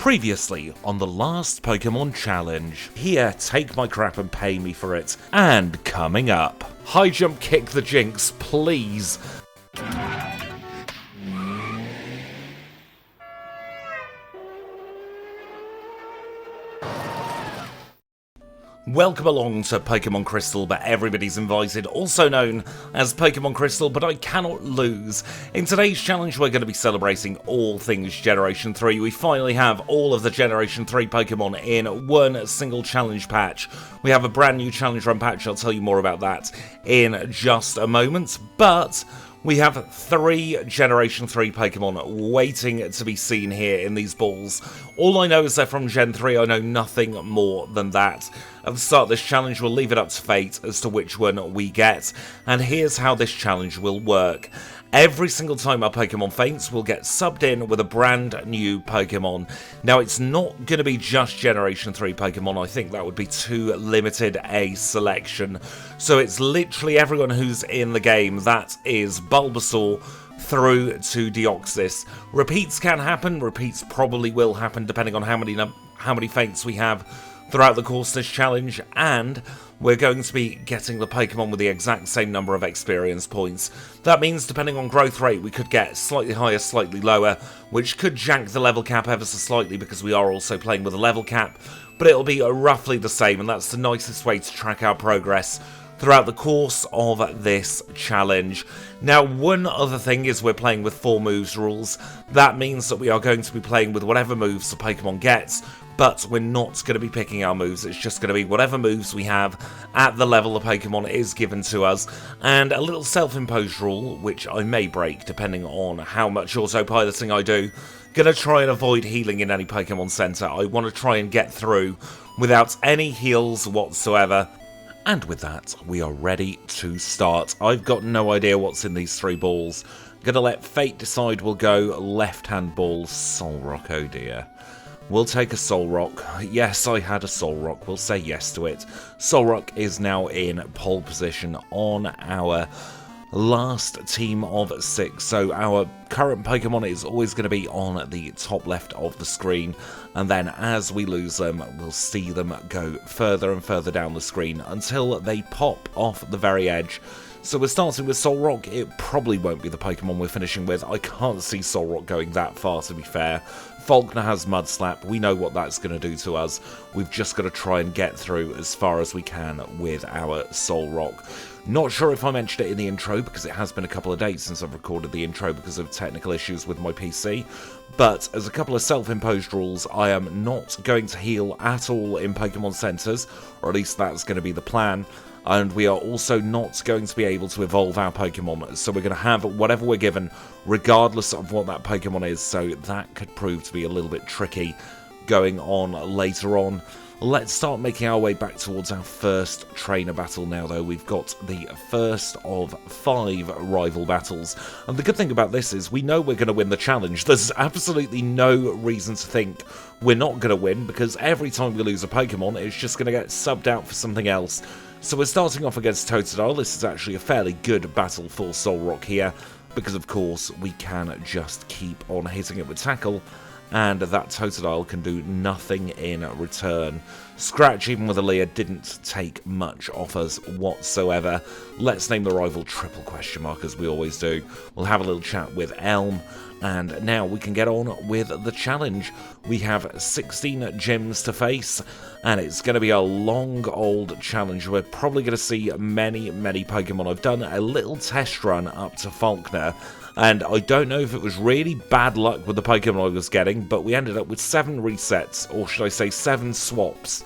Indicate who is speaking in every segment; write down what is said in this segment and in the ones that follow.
Speaker 1: Previously on the last Pokemon Challenge. Here, take my crap and pay me for it. And coming up, high jump kick the Jinx, please. Welcome along to Pokémon Crystal, but everybody's invited, also known as Pokémon Crystal, but I cannot lose. In today's challenge, we're going to be celebrating all things Generation 3. We finally have all of the Generation 3 Pokémon in one single challenge patch. We have a brand new challenge run patch, I'll tell you more about that in just a moment, but we have 3 Generation 3 Pokemon waiting to be seen here in these balls. All I know is they're from Gen 3, I know nothing more than that. At the start of this challenge, we'll leave it up to fate as to which one we get, and here's how this challenge will work. Every single time our Pokemon faints, we'll get subbed in with a brand new Pokemon. Now, it's not going to be just Generation 3 Pokemon, I think that would be too limited a selection. So it's literally everyone who's in the game, that is Bulbasaur through to Deoxys. Repeats can happen, repeats probably will happen depending on how many faints we have throughout the course of this challenge, and we're going to be getting the Pokemon with the exact same number of experience points. That means, depending on growth rate, we could get slightly higher, slightly lower, which could jank the level cap ever so slightly because we are also playing with a level cap, but it'll be roughly the same, and that's the nicest way to track our progress throughout the course of this challenge. Now, one other thing is we're playing with 4 moves rules. That means that we are going to be playing with whatever moves the Pokemon gets, but we're not going to be picking our moves. It's just going to be whatever moves we have at the level the Pokemon is given to us. And a little self-imposed rule, which I may break depending on how much autopiloting I do. Gonna try and avoid healing in any Pokemon Center. I want to try and get through without any heals whatsoever. And with that, we are ready to start. I've got no idea what's in these 3 balls. Gonna let fate decide. We'll go left-hand ball, Soul Rock, oh dear. We'll take a Soul Rock. Yes, I had a Soul Rock. We'll say yes to it. Soul Rock is now in pole position on our last team of 6. So our current Pokemon is always going to be on the top left of the screen. And then as we lose them, we'll see them go further and further down the screen until they pop off the very edge. So we're starting with Soul Rock. It probably won't be the Pokemon we're finishing with. I can't see Soul Rock going that far, to be fair. Falkner has Mud Slap. We know what that's going to do to us. We've just got to try and get through as far as we can with our Soul Rock. Not sure if I mentioned it in the intro, because it has been a couple of days since I've recorded the intro because of technical issues with my PC. But as a couple of self-imposed rules, I am not going to heal at all in Pokémon Centers, or at least that's going to be the plan. And we are also not going to be able to evolve our Pokemon, so we're going to have whatever we're given, regardless of what that Pokemon is, so that could prove to be a little bit tricky going on later on. Let's start making our way back towards our first trainer battle now, though. We've got the first of 5 rival battles, and the good thing about this is we know we're going to win the challenge. There's absolutely no reason to think we're not going to win, because every time we lose a Pokemon, it's just going to get subbed out for something else. So we're starting off against Totodile. This is actually a fairly good battle for Soul Rock here, because of course we can just keep on hitting it with Tackle, and that Totodile can do nothing in return. Scratch, even with Aaliyah, didn't take much off us whatsoever. Let's name the rival triple question mark, as we always do. We'll have a little chat with Elm, and now we can get on with the challenge. We have 16 gyms to face, and it's going to be a long old challenge. We're probably going to see many Pokemon. I've done a little test run up to Falkner, and I don't know if it was really bad luck with the Pokemon I was getting, but we ended up with 7 resets, or should I say 7 swaps,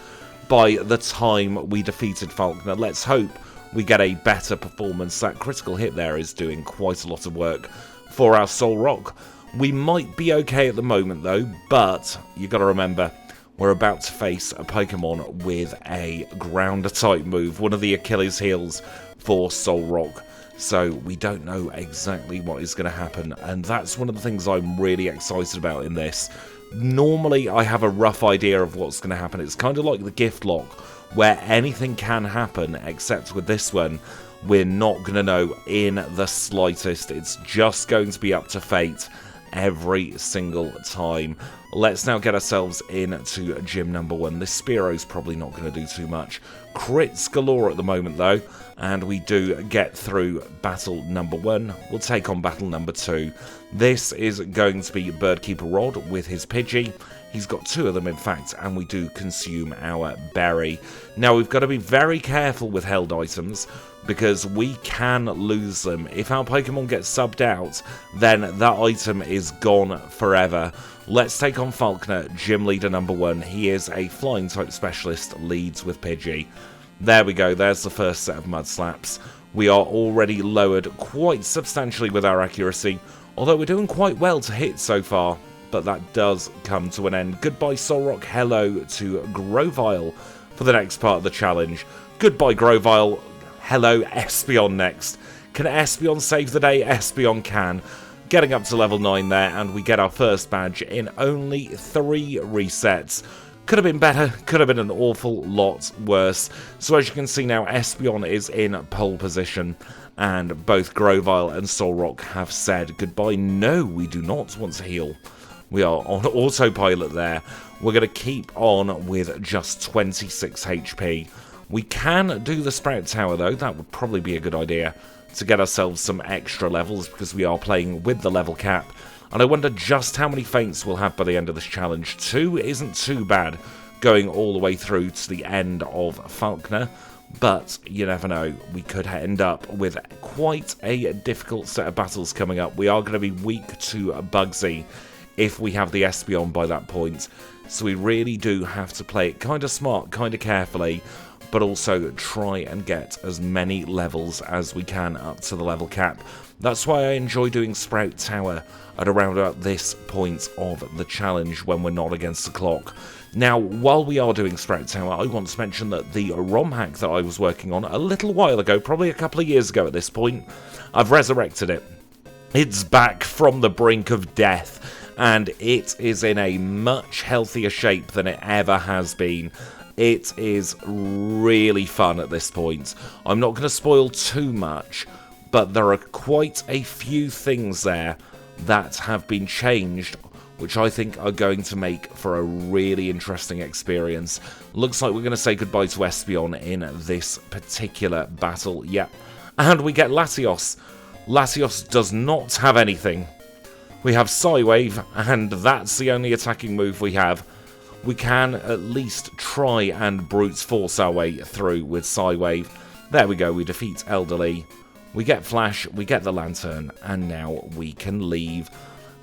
Speaker 1: by the time we defeated Falkner. Let's hope we get a better performance. That critical hit there is doing quite a lot of work for our Soul Rock. We might be okay at the moment though, but you got to remember, we're about to face a Pokemon with a ground type move, one of the Achilles heels for Soul Rock. So we don't know exactly what is going to happen, and that's one of the things I'm really excited about in this. Normally I have a rough idea of what's going to happen. It's kind of like the gift lock, where anything can happen, except with this one, we're not going to know in the slightest. It's just going to be up to fate, every single time. Let's now get ourselves into gym number 1. This Spearo's probably not going to do too much. Crits galore at the moment though, and we do get through battle number 1. We'll take on battle number 2. This is going to be Birdkeeper Rod with his Pidgey. He's got 2 of them in fact, and we do consume our berry. Now we've got to be very careful with held items, because we can lose them. If our Pokemon get subbed out, then that item is gone forever. Let's take on Falkner, gym leader number 1. He is a flying type specialist, leads with Pidgey. There we go, there's the first set of mud slaps. We are already lowered quite substantially with our accuracy, although we're doing quite well to hit so far. But that does come to an end. Goodbye Solrock, hello to Grovyle for the next part of the challenge. Goodbye Grovyle, hello Espeon next. Can Espeon save the day? Espeon can. Getting up to level 9 there, and we get our first badge in only 3 resets. Could have been better, could have been an awful lot worse. So as you can see now, Espeon is in pole position, and both Grovyle and Solrock have said goodbye. No, we do not want to heal. We are on autopilot there. We're going to keep on with just 26 HP. We can do the Sprout Tower though, that would probably be a good idea to get ourselves some extra levels, because we are playing with the level cap. And I wonder just how many faints we'll have by the end of this challenge. 2 isn't too bad going all the way through to the end of Falkner, but you never know, we could end up with quite a difficult set of battles coming up. We are going to be weak to Bugsy if we have the Espeon by that point, so we really do have to play it kind of smart, kind of carefully, but also try and get as many levels as we can up to the level cap. That's why I enjoy doing Sprout Tower at around about this point of the challenge when we're not against the clock. Now, while we are doing Sprout Tower, I want to mention that the ROM hack that I was working on a little while ago, probably a couple of years ago at this point, I've resurrected it. It's back from the brink of death, and it is in a much healthier shape than it ever has been. It is really fun at this point. I'm not going to spoil too much, but there are quite a few things there that have been changed, which I think are going to make for a really interesting experience. Looks like we're going to say goodbye to Espeon in this particular battle. Yep. And we get Latios. Latios does not have anything. We have Psywave, and that's the only attacking move we have. We can at least try and brute force our way through with Psywave. There we go, we defeat Elderly. We get Flash, we get the Lantern, and now we can leave.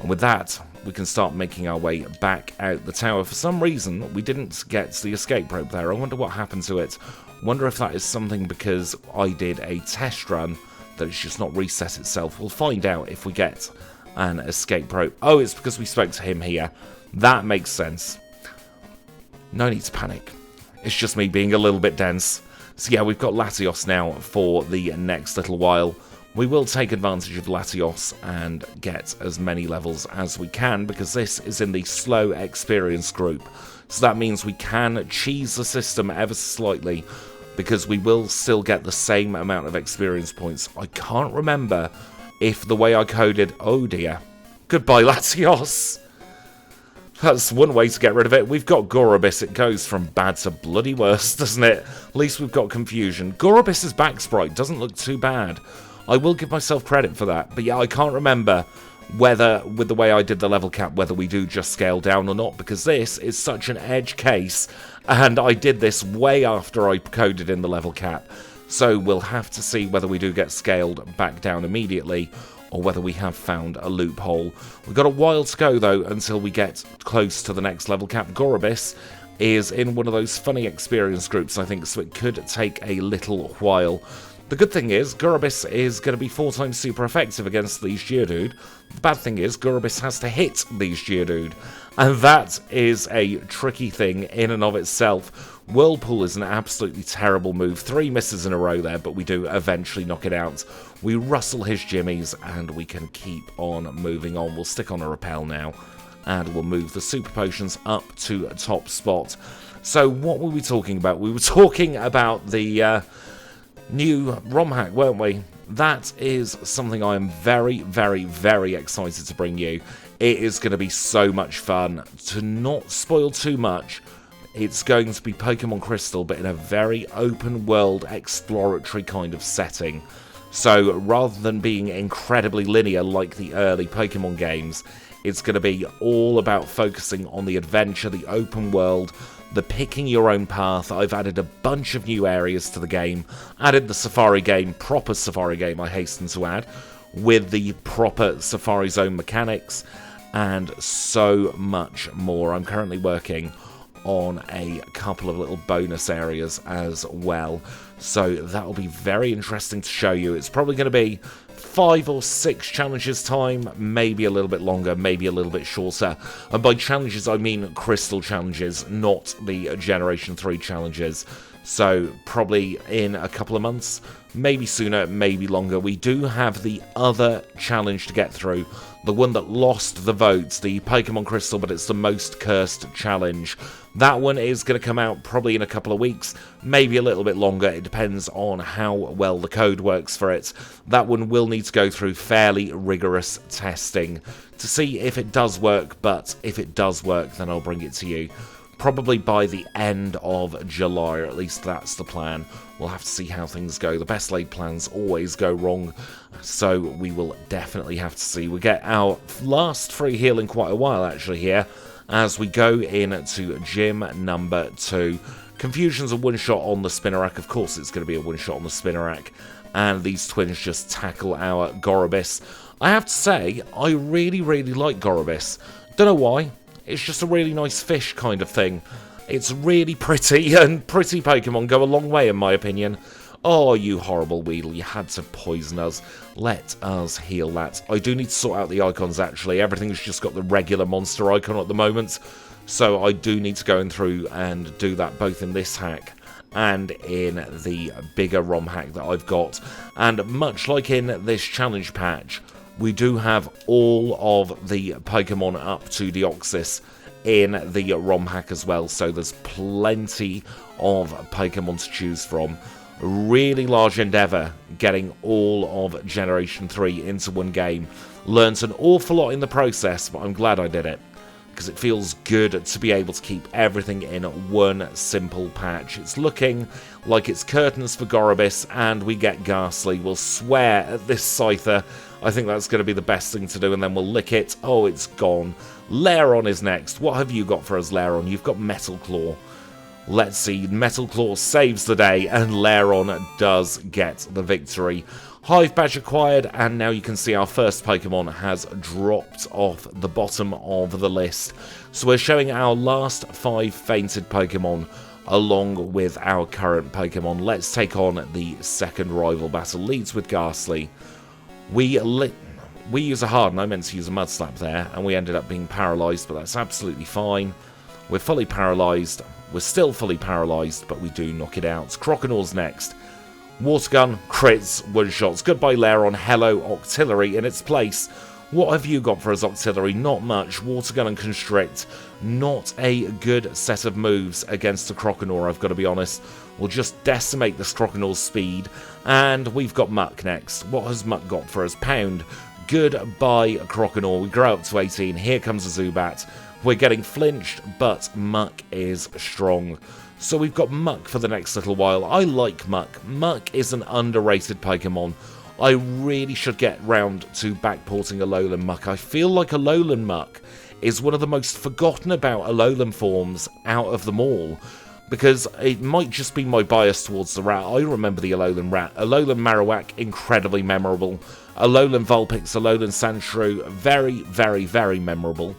Speaker 1: And with that, we can start making our way back out the tower. For some reason, we didn't get the escape rope there. I wonder what happened to it. Wonder if that is something because I did a test run that it's just not reset itself. We'll find out if we get an escape rope. Oh, it's because we spoke to him here. That makes sense. No need to panic. It's just me being a little bit dense. So yeah, we've got Latios now for the next little while. We will take advantage of Latios and get as many levels as we can, because this is in the slow experience group. So that means we can cheese the system ever so slightly, because we will still get the same amount of experience points. I can't remember if the way I coded... Oh dear. Goodbye, Latios. That's one way to get rid of it. We've got Gorobis. It goes from bad to bloody worse, doesn't it? At least we've got confusion. Gorobis's back sprite doesn't look too bad. I will give myself credit for that. But yeah, I can't remember whether, with the way I did the level cap, whether we do just scale down or not, because this is such an edge case, and I did this way after I coded in the level cap. So we'll have to see whether we do get scaled back down immediately, or whether we have found a loophole. We've got a while to go, though, until we get close to the next level cap. Gorobis is in one of those funny experience groups, I think, so it could take a little while. The good thing is, Gorobis is going to be 4 times super effective against these Geodude. The bad thing is, Gorobis has to hit these Geodude, and that is a tricky thing in and of itself. Whirlpool is an absolutely terrible move. 3 misses in a row there, but we do eventually knock it out. We rustle his jimmies, and we can keep on moving on. We'll stick on a Repel now, and we'll move the Super Potions up to top spot. So what were we talking about? We were talking about the new ROM hack, weren't we? That is something I am very, very, very excited to bring you. It is going to be so much fun. To not spoil too much, it's going to be Pokemon Crystal, but in a very open world, exploratory kind of setting. So rather than being incredibly linear like the early Pokemon games, it's going to be all about focusing on the adventure, the open world, the picking your own path. I've added a bunch of new areas to the game, added the Safari game, proper Safari game I hasten to add, with the proper Safari Zone mechanics, and so much more. I'm currently working on a couple of little bonus areas as well, so that'll be very interesting to show you. It's probably going to be 5 or 6 challenges time, maybe a little bit longer, maybe a little bit shorter. And by challenges I mean Crystal challenges, not the Generation 3 challenges. So probably in a couple of months, maybe sooner, maybe longer. We do have the other challenge to get through, the one that lost the votes, the Pokemon Crystal, but it's the most cursed challenge. That one is going to come out probably in a couple of weeks, maybe a little bit longer. It depends on how well the code works for it. That one will need to go through fairly rigorous testing to see if it does work, but if it does work, then I'll bring it to you. Probably by the end of July, or at least that's the plan. We'll have to see how things go. The best laid plans always go wrong, so we will definitely have to see. We get our last free heal in quite a while, actually, here, as we go into gym number 2. Confusion's a one-shot on the Spinarak. Of course it's going to be a one-shot on the Spinarak. And these twins just tackle our Gorobis. I have to say, I really, really like Gorobis. Don't know why. It's just a really nice fish kind of thing. It's really pretty, and pretty Pokemon go a long way in my opinion. Oh, you horrible Weedle, you had to poison us. Let us heal that. I do need to sort out the icons actually. Everything's just got the regular monster icon at the moment. So I do need to go in through and do that both in this hack and in the bigger ROM hack that I've got. And much like in this challenge patch, we do have all of the Pokemon up to Deoxys in the ROM hack as well, so there's plenty of Pokemon to choose from. Really large endeavour getting all of Generation 3 into one game. Learned an awful lot in the process, but I'm glad I did it, because it feels good to be able to keep everything in one simple patch. It's looking like it's curtains for Gorobis, and we get Ghastly. We'll swear at this Scyther. I think that's going to be the best thing to do, and then we'll lick it. Oh, it's gone. Lairon is next. What have you got for us, Lairon? You've got Metal Claw. Let's see. Metal Claw saves the day, and Lairon does get the victory. Hive Badge acquired, and now you can see our first Pokemon has dropped off the bottom of the list. So we're showing our last 5 fainted Pokemon along with our current Pokemon. Let's take on the second rival battle. Leads with Ghastly. We use a Harden. I meant to use a Mud Slap there, and we ended up being paralysed, but that's absolutely fine. We're fully paralysed. We're still fully paralysed, but we do knock it out. Croconaur's next. Water Gun, crits, one-shots. Goodbye, Lairon. Hello, Octillery in its place. What have you got for us, Octillery? Not much. Water Gun and Constrict. Not a good set of moves against a Croconaur, I've got to be honest. We'll just decimate this Croconaur's speed. And we've got Muck next. What has Muck got for us? Pound. Goodbye, Croconaur. We grow up to 18. Here comes a Zubat. We're getting flinched, but Muck is strong. So we've got Muck for the next little while. I like Muck. Muck is an underrated Pokemon. I really should get round to backporting Alolan Muck. I feel like Alolan Muck is one of the most forgotten about Alolan forms out of them all, because it might just be my bias towards the rat. I remember the Alolan Rat. Alolan Marowak, incredibly memorable. Alolan Vulpix, Alolan Sandshrew, very, very, very memorable.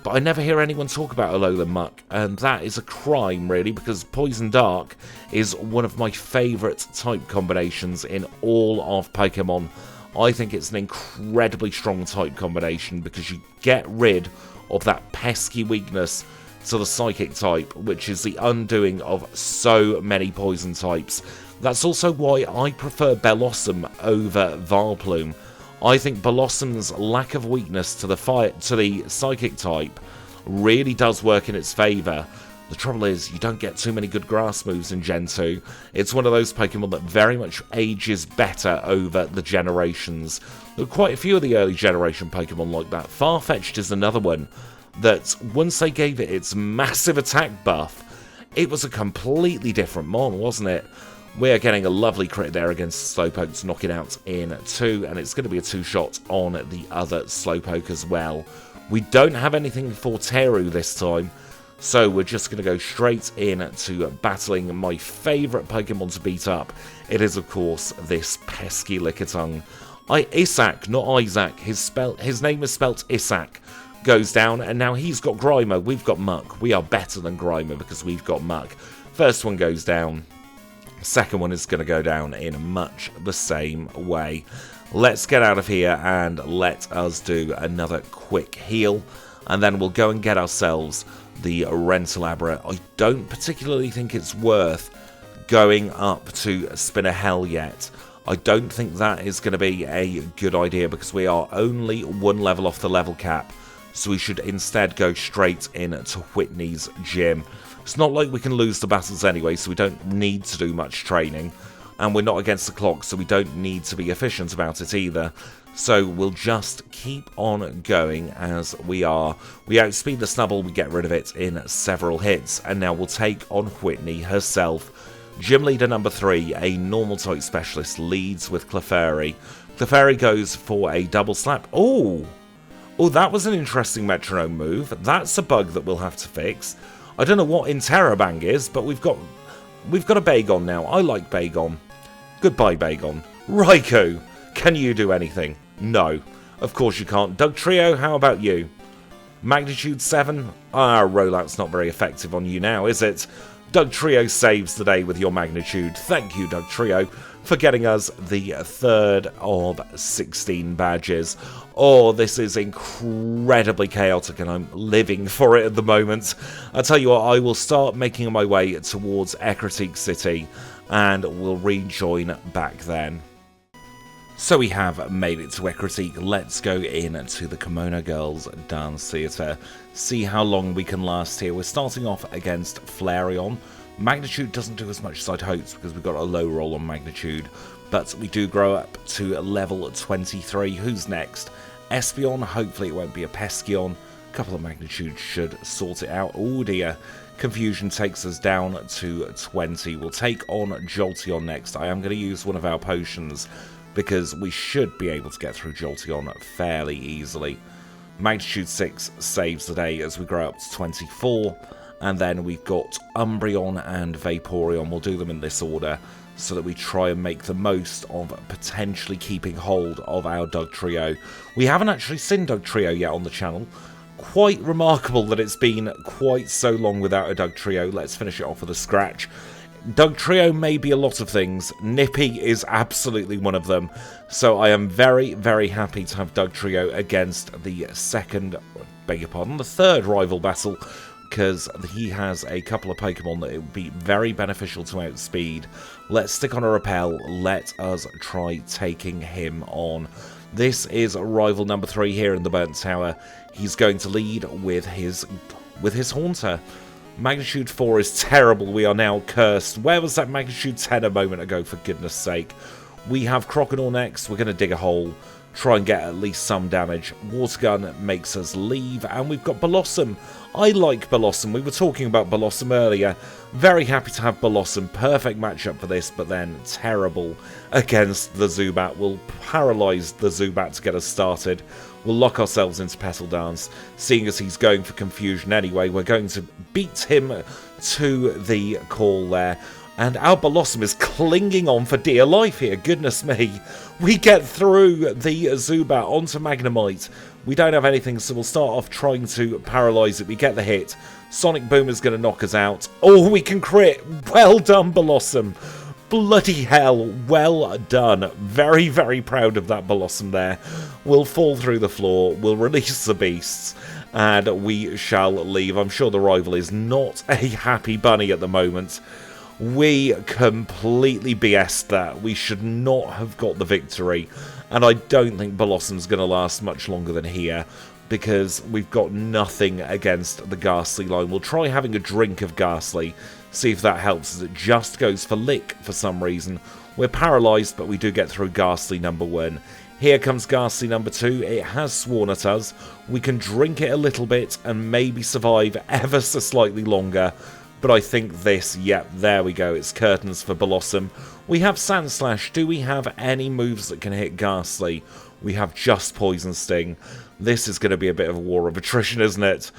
Speaker 1: But I never hear anyone talk about Alolan Muck, and that is a crime, really, because Poison Dark is one of my favourite type combinations in all of Pokemon. I think it's an incredibly strong type combination because you get rid of that pesky weakness to the Psychic type, which is the undoing of so many poison types. That's also why I prefer Bellossom over Vileplume. I think Bellossom's lack of weakness to the Psychic type really does work in its favour. The trouble is, you don't get too many good grass moves in Gen 2. It's one of those Pokemon that very much ages better over the generations. There are quite a few of the early generation Pokemon like that. Farfetch'd is another one that, once they gave it its massive attack buff, it was a completely different mon, wasn't it? We're getting a lovely crit there against Slowpoke to knock it out in 2, and it's going to be a 2-shot on the other Slowpoke as well. We don't have anything for Teru this time, so we're just going to go straight into battling my favourite Pokemon to beat up. It is, of course, this pesky Lickitung. Isaac, not Isaac. His name is spelt Isaac. Goes down, and now he's got Grimer. We've got Muck. We are better than Grimer because we've got Muck. First one goes down. Second one is going to go down in much the same way. Let's get out of here and let us do another quick heal, and then we'll go and get ourselves the Rentalabra. I don't particularly think it's worth going up to Spinner Hell yet. I don't think that is going to be a good idea because we are only one level off the level cap, so we should instead go straight into Whitney's gym. It's not like we can lose the battles anyway, so we don't need to do much training. And we're not against the clock, so we don't need to be efficient about it either. So we'll just keep on going as we are. We outspeed the Snubble, we get rid of it in several hits. And now we'll take on Whitney herself. Gym leader number 3, a normal type specialist, leads with Clefairy. Clefairy goes for a double slap. Oh, that was an interesting metronome move. That's a bug that we'll have to fix. I don't know what Interrobang is, but we've got a Bagon now. I like Bagon. Goodbye, Bagon. Raikou, can you do anything? No, of course you can't. Dugtrio, how about you? Magnitude 7? Rollout's not very effective on you now, is it? Dugtrio saves the day with your Magnitude. Thank you, Dugtrio, for getting us the 3rd of 16 badges. Oh, this is incredibly chaotic and I'm living for it at the moment. I'll tell you what, I will start making my way towards Ecruteak City and we'll rejoin back then. So we have made it to Ecruteak. Let's go into the Kimono Girls Dance Theatre. See how long we can last here. We're starting off against Flareon. Magnitude doesn't do as much as I'd hoped because we've got a low roll on Magnitude. But we do grow up to level 23. Who's next? Espeon. Hopefully it won't be a Peskeon. A couple of Magnitudes should sort it out. Oh dear. Confusion takes us down to 20. We'll take on Jolteon next. I am going to use one of our potions because we should be able to get through Jolteon fairly easily. Magnitude 6 saves the day as we grow up to 24. And then we've got Umbreon and Vaporeon. We'll do them in this order so that we try and make the most of potentially keeping hold of our Dugtrio. We haven't actually seen Dugtrio yet on the channel. Quite remarkable that it's been quite so long without a Dugtrio. Let's finish it off with a scratch. Dugtrio may be a lot of things. Nippy is absolutely one of them. So I am very, very happy to have Dugtrio against the the third rival battle, because he has a couple of Pokemon that it would be very beneficial to outspeed. Let's stick on a Repel. Let us try taking him on. This is rival number 3 here in the Burnt Tower. He's going to lead with his Haunter. Magnitude 4 is terrible. We are now cursed. Where was that Magnitude 10 a moment ago, for goodness sake? We have Crocodile next. We're going to dig a hole. Try and get at least some damage. Water Gun makes us leave. And we've got Blossom. I like Blossom. We were talking about Blossom earlier. Very happy to have Blossom. Perfect matchup for this, but then terrible against the Zubat. We'll paralyze the Zubat to get us started. We'll lock ourselves into Petal Dance. Seeing as he's going for Confusion anyway, we're going to beat him to the call there. And our Blossom is clinging on for dear life here, goodness me. We get through the Zubat onto Magnemite. We don't have anything, so we'll start off trying to paralyze it. We get the hit. Sonic Boom is going to knock us out. Oh, we can crit. Well done, Blossom. Bloody hell, well done. Very, very proud of that Blossom there. We'll fall through the floor. We'll release the beasts. And we shall leave. I'm sure the rival is not a happy bunny at the moment. We completely BS'd that. We should not have got the victory. And I don't think Blossom's going to last much longer than here. because we've got nothing against the Ghastly line. We'll try having a drink of Ghastly, see if that helps, as it just goes for Lick for some reason. We're paralysed, but we do get through Ghastly number 1. Here comes Ghastly number 2. It has sworn at us. We can drink it a little bit and maybe survive ever so slightly longer. But I think this, yep, there we go. It's curtains for Blossom. We have Sand Slash. Do we have any moves that can hit Ghastly? We have just Poison Sting. This is going to be a bit of a war of attrition, isn't it?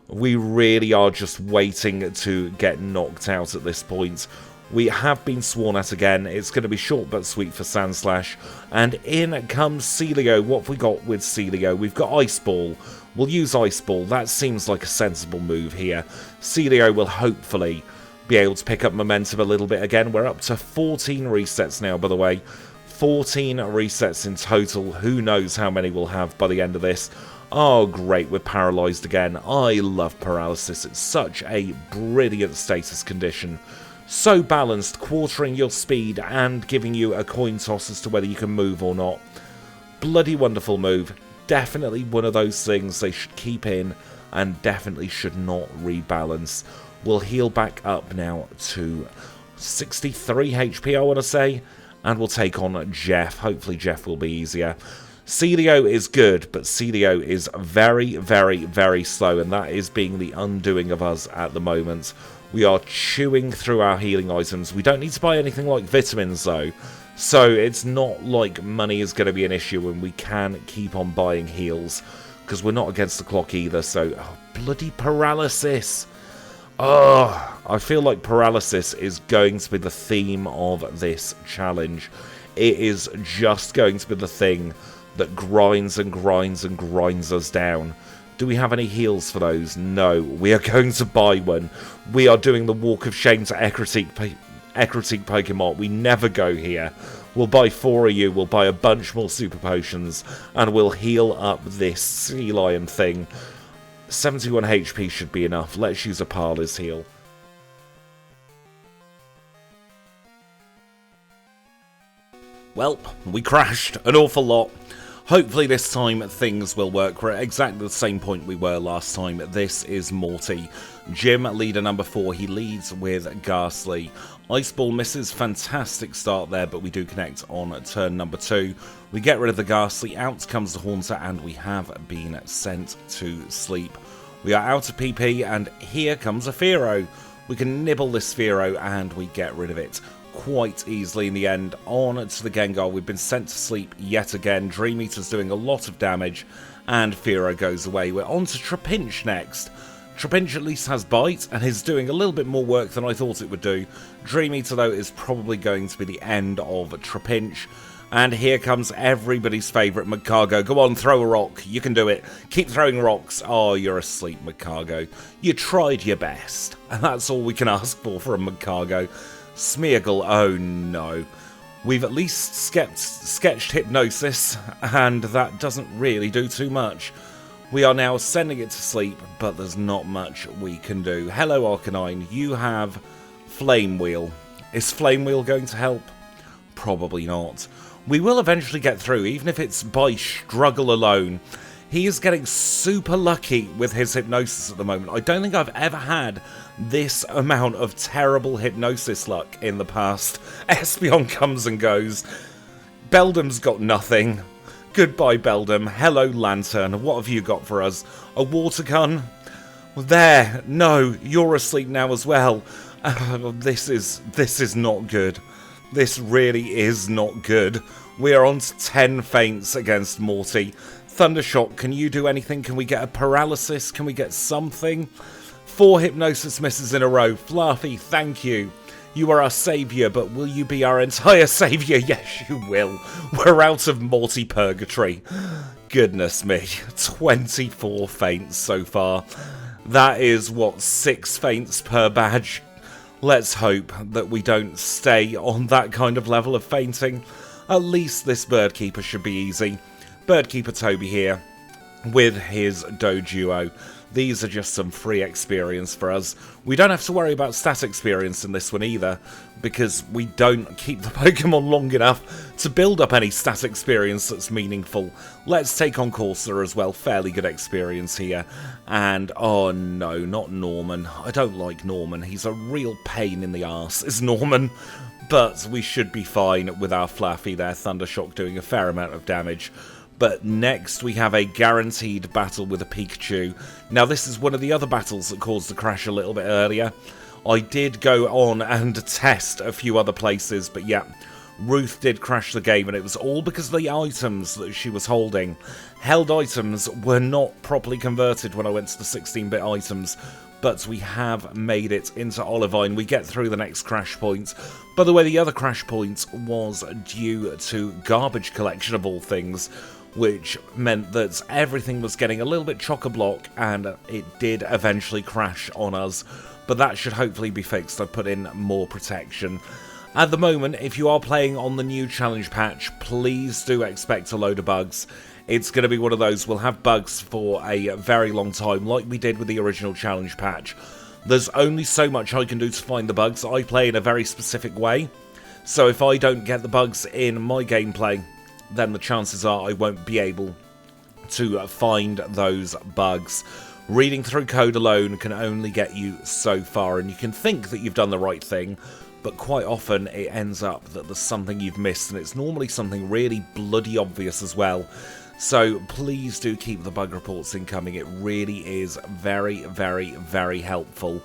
Speaker 1: We really are just waiting to get knocked out at this point. We have been sworn at again. It's going to be short but sweet for Sandslash. And in comes Celio. What have we got with Celio? We've got Ice Ball. We'll use Ice Ball. That seems like a sensible move here. Celio will hopefully be able to pick up momentum a little bit again. We're up to 14 resets now, by the way. 14 resets in total. Who knows how many we'll have by the end of this. Oh, great. We're paralysed again. I love paralysis. It's such a brilliant status condition. So balanced, quartering your speed and giving you a coin toss as to whether you can move or not. Bloody wonderful move. Definitely one of those things they should keep in and definitely should not rebalance. We'll heal back up now to 63 HP, I want to say. And we'll take on Jeff. Hopefully Jeff will be easier. Celio is good, but Celio is very, very, very slow. And that is being the undoing of us at the moment. We are chewing through our healing items. We don't need to buy anything like vitamins, though. So it's not like money is going to be an issue, and we can keep on buying heals. Because we're not against the clock either, so... Oh, bloody paralysis! Oh, I feel like paralysis is going to be the theme of this challenge. It is just going to be the thing that grinds and grinds and grinds us down. Do we have any heals for those? No. We are going to buy one. We are doing the Walk of Shame to Ecruteak Pokemon. We never go here. We'll buy 4 of you. We'll buy a bunch more Super Potions. And we'll heal up this Sea Lion thing. 71 HP should be enough. Let's use a Parlor's heal. Well, we crashed an awful lot. Hopefully this time things will work. We're at exactly the same point we were last time. This is Morty. Jim, leader number 4, he leads with Ghastly. Ice Ball misses, fantastic start there, but we do connect on turn number 2. We get rid of the Ghastly, out comes the Haunter, and we have been sent to sleep. We are out of PP, and here comes a Fearow. We can nibble this Fearow, and we get rid of it quite easily in the end. On to the Gengar. We've been sent to sleep yet again. Dream Eater's doing a lot of damage, and Fearow goes away. We're on to Trapinch next. Trapinch at least has Bite, and is doing a little bit more work than I thought it would do. Dream Eater, though, is probably going to be the end of Trapinch. And here comes everybody's favourite, Magcargo. Go on, throw a rock. You can do it. Keep throwing rocks. Oh, you're asleep, Magcargo. You tried your best. And that's all we can ask for a Magcargo. Smeargle, oh no. We've at least sketched Hypnosis, and that doesn't really do too much. We are now sending it to sleep, but there's not much we can do. Hello, Arcanine. You have Flame Wheel. Is Flame Wheel going to help? Probably not. We will eventually get through, even if it's by struggle alone. He is getting super lucky with his Hypnosis at the moment. I don't think I've ever had this amount of terrible Hypnosis luck in the past. Espeon comes and goes. Beldam's got nothing. Goodbye, Beldam. Hello, Lantern. What have you got for us? A water gun? There. No, you're asleep now as well. This is not good. This really is not good. We are on to 10 feints against Morty. Thundershock, can you do anything? Can we get a paralysis? Can we get something? 4 Hypnosis misses in a row. Fluffy, thank you. You are our saviour, but will you be our entire saviour? Yes, you will. We're out of Morty Purgatory. Goodness me. 24 feints so far. That is, what, 6 feints per badge? Let's hope that we don't stay on that kind of level of fainting. At least this Birdkeeper should be easy. Birdkeeper Toby here with his Doduo. these are just some free experience for us. We don't have to worry about stat experience in this one either, because we don't keep the Pokemon long enough to build up any stat experience that's meaningful. Let's take on Corsair as well, fairly good experience here. And, oh no, not Norman. I don't like Norman, he's a real pain in the arse, is Norman. But we should be fine with our Fluffy there, Thundershock doing a fair amount of damage. But next we have a guaranteed battle with a Pikachu. Now this is one of the other battles that caused the crash a little bit earlier. I did go on and test a few other places, but yeah, Ruth did crash the game, and it was all because of the items that she was holding. Held items were not properly converted when I went to the 16-bit items, but we have made it into Olivine. We get through the next crash point. By the way, the other crash point was due to garbage collection of all things, which meant that everything was getting a little bit chock-a-block, and it did eventually crash on us. But that should hopefully be fixed. I put in more protection. At the moment, if you are playing on the new challenge patch, please do expect a load of bugs. It's going to be one of those, we'll have bugs for a very long time, like we did with the original challenge patch. There's only so much I can do to find the bugs. I play in a very specific way, so if I don't get the bugs in my gameplay, then the chances are I won't be able to find those bugs. Reading through code alone can only get you so far, and you can think that you've done the right thing, but quite often it ends up that there's something you've missed, and it's normally something really bloody obvious as well. So please do keep the bug reports incoming. It really is very, very, very helpful.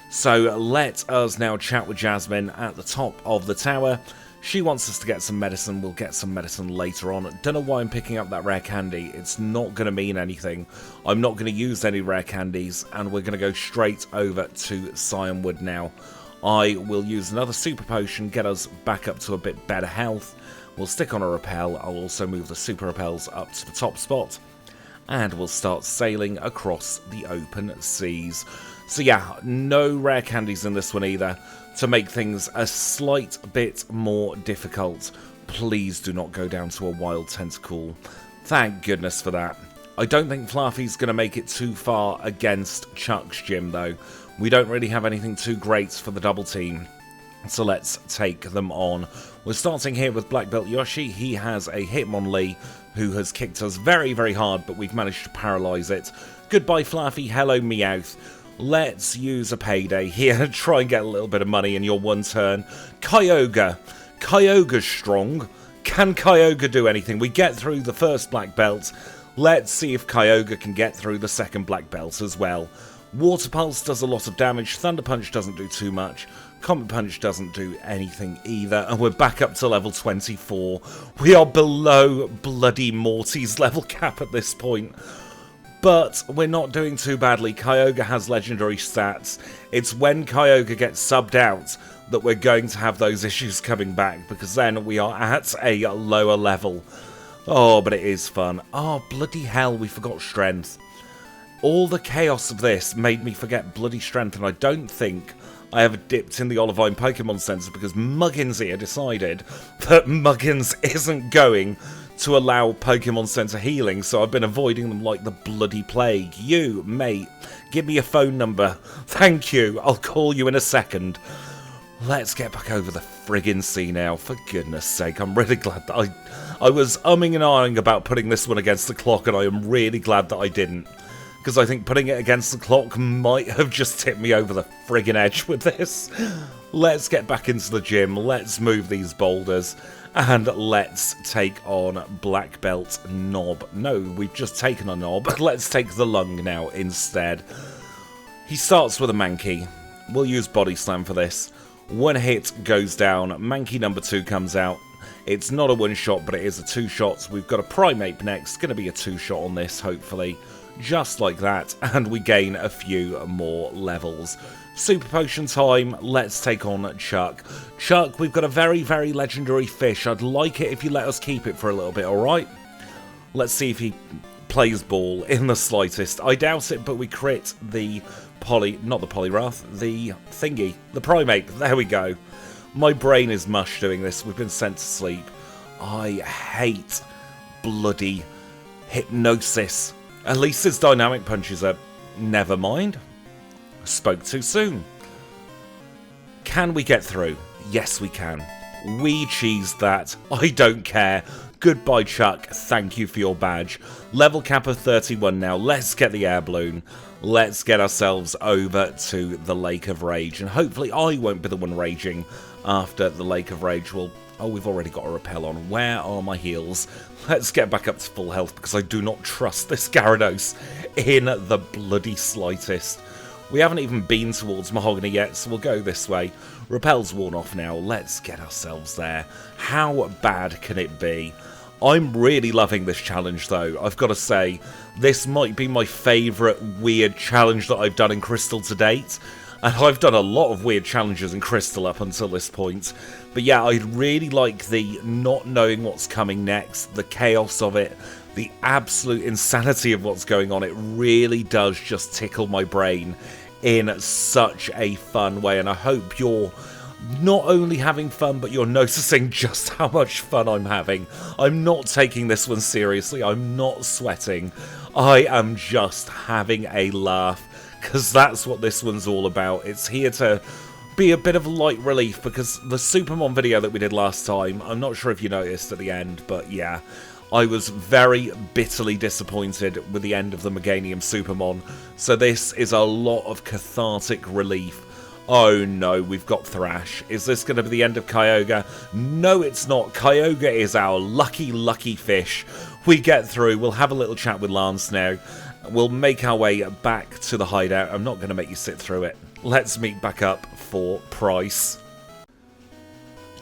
Speaker 1: So let us now chat with Jasmine at the top of the tower. She wants us to get some medicine. We'll get some medicine later on. Don't know why I'm picking up that rare candy. It's not going to mean anything. I'm not going to use any rare candies, and we're going to go straight over to Cyanwood now. I will use another super potion, get us back up to a bit better health. We'll stick on a repel. I'll also move the super repels up to the top spot, and we'll start sailing across the open seas. So yeah, no rare candies in this one either, to make things a slight bit more difficult. Please do not go down to a wild tentacle. Thank goodness for that. I don't think Fluffy's going to make it too far against Chuck's gym though. We don't really have anything too great for the double team, so let's take them on. We're starting here with Black Belt Yoshi. He has a Hitmonlee who has kicked us very, very hard, but we've managed to paralyze it. Goodbye, Fluffy. Hello, Meowth. Let's use a payday here. Try and get a little bit of money in your one turn. Kyogre. Kyogre's strong. Can Kyogre do anything? We get through the first Black Belt. Let's see if Kyogre can get through the second Black Belt as well. Water Pulse does a lot of damage. Thunder Punch doesn't do too much. Comet Punch doesn't do anything either, and we're back up to level 24. We are below bloody Morty's level cap at this point, but we're not doing too badly. Kyogre has legendary stats. It's when Kyogre gets subbed out that we're going to have those issues coming back, because then we are at a lower level. Oh, but it is fun. Oh, bloody hell, we forgot Strength. All the chaos of this made me forget bloody Strength, and I don't think I ever dipped in the Olivine Pokémon Centers because Muggins here decided that Muggins isn't going to allow Pokémon Center healing, so I've been avoiding them like the bloody plague. You, mate, give me your phone number. Thank you, I'll call you in a second. Let's get back over the friggin' sea now, for goodness sake. I'm really glad that I was umming and ahhing about putting this one against the clock, and I am really glad that I didn't. Because I think putting it against the clock might have just tipped me over the friggin' edge with this. Let's get back into the gym, let's move these boulders, and let's take on Black Belt Knob. No, we've just taken a Knob. Let's take the Lung now instead. He starts with a Mankey. We'll use Body Slam for this. One hit goes down, Mankey number 2 comes out. It's not a one-shot, but it is a 2-shot. We've got a Primeape next, going to be a 2-shot on this, hopefully. Just like that, and we gain a few more levels. Super Potion time, let's take on Chuck. Chuck, we've got a very, very legendary fish. I'd like it if you let us keep it for a little bit, alright? Let's see if he plays ball in the slightest. I doubt it, but we crit the not the Poliwrath, the thingy, the Primeape. There we go. My brain is mush doing this. We've been sent to sleep. I hate bloody Hypnosis. At least his Dynamic Punches are Never mind. Spoke too soon. Can we get through? Yes, we can. We cheesed that. I don't care. Goodbye, Chuck. Thank you for your badge. Level cap of 31 now. Let's get the air balloon. Let's get ourselves over to the Lake of Rage. And hopefully I won't be the one raging after the Lake of Rage. Well, oh, we've already got a repel on. Where are my heals? Let's get back up to full health because I do not trust this Gyarados in the bloody slightest. We haven't even been towards Mahogany yet, so we'll go this way. Repel's worn off now. Let's get ourselves there. How bad can it be? I'm really loving this challenge, though. I've got to say, this might be my favourite weird challenge that I've done in Crystal to date. And I've done a lot of weird challenges in Crystal up until this point. But yeah, I really like the not knowing what's coming next, the chaos of it, the absolute insanity of what's going on. It really does just tickle my brain in such a fun way. And I hope you're not only having fun, but you're noticing just how much fun I'm having. I'm not taking this one seriously. I'm not sweating. I am just having a laugh, because that's what this one's all about. It's here to be a bit of light relief, because the Supermon video that we did last time, I'm not sure if you noticed at the end, but yeah, I was very bitterly disappointed with the end of the Meganium Supermon, so this is a lot of cathartic relief. Oh no, we've got Thrash. Is this going to be the end of Kyogre? No, it's not. Kyogre is our lucky, lucky fish. We get through, we'll have a little chat with Lance now. We'll make our way back to the hideout. I'm not going to make you sit through it. Let's meet back up for Price.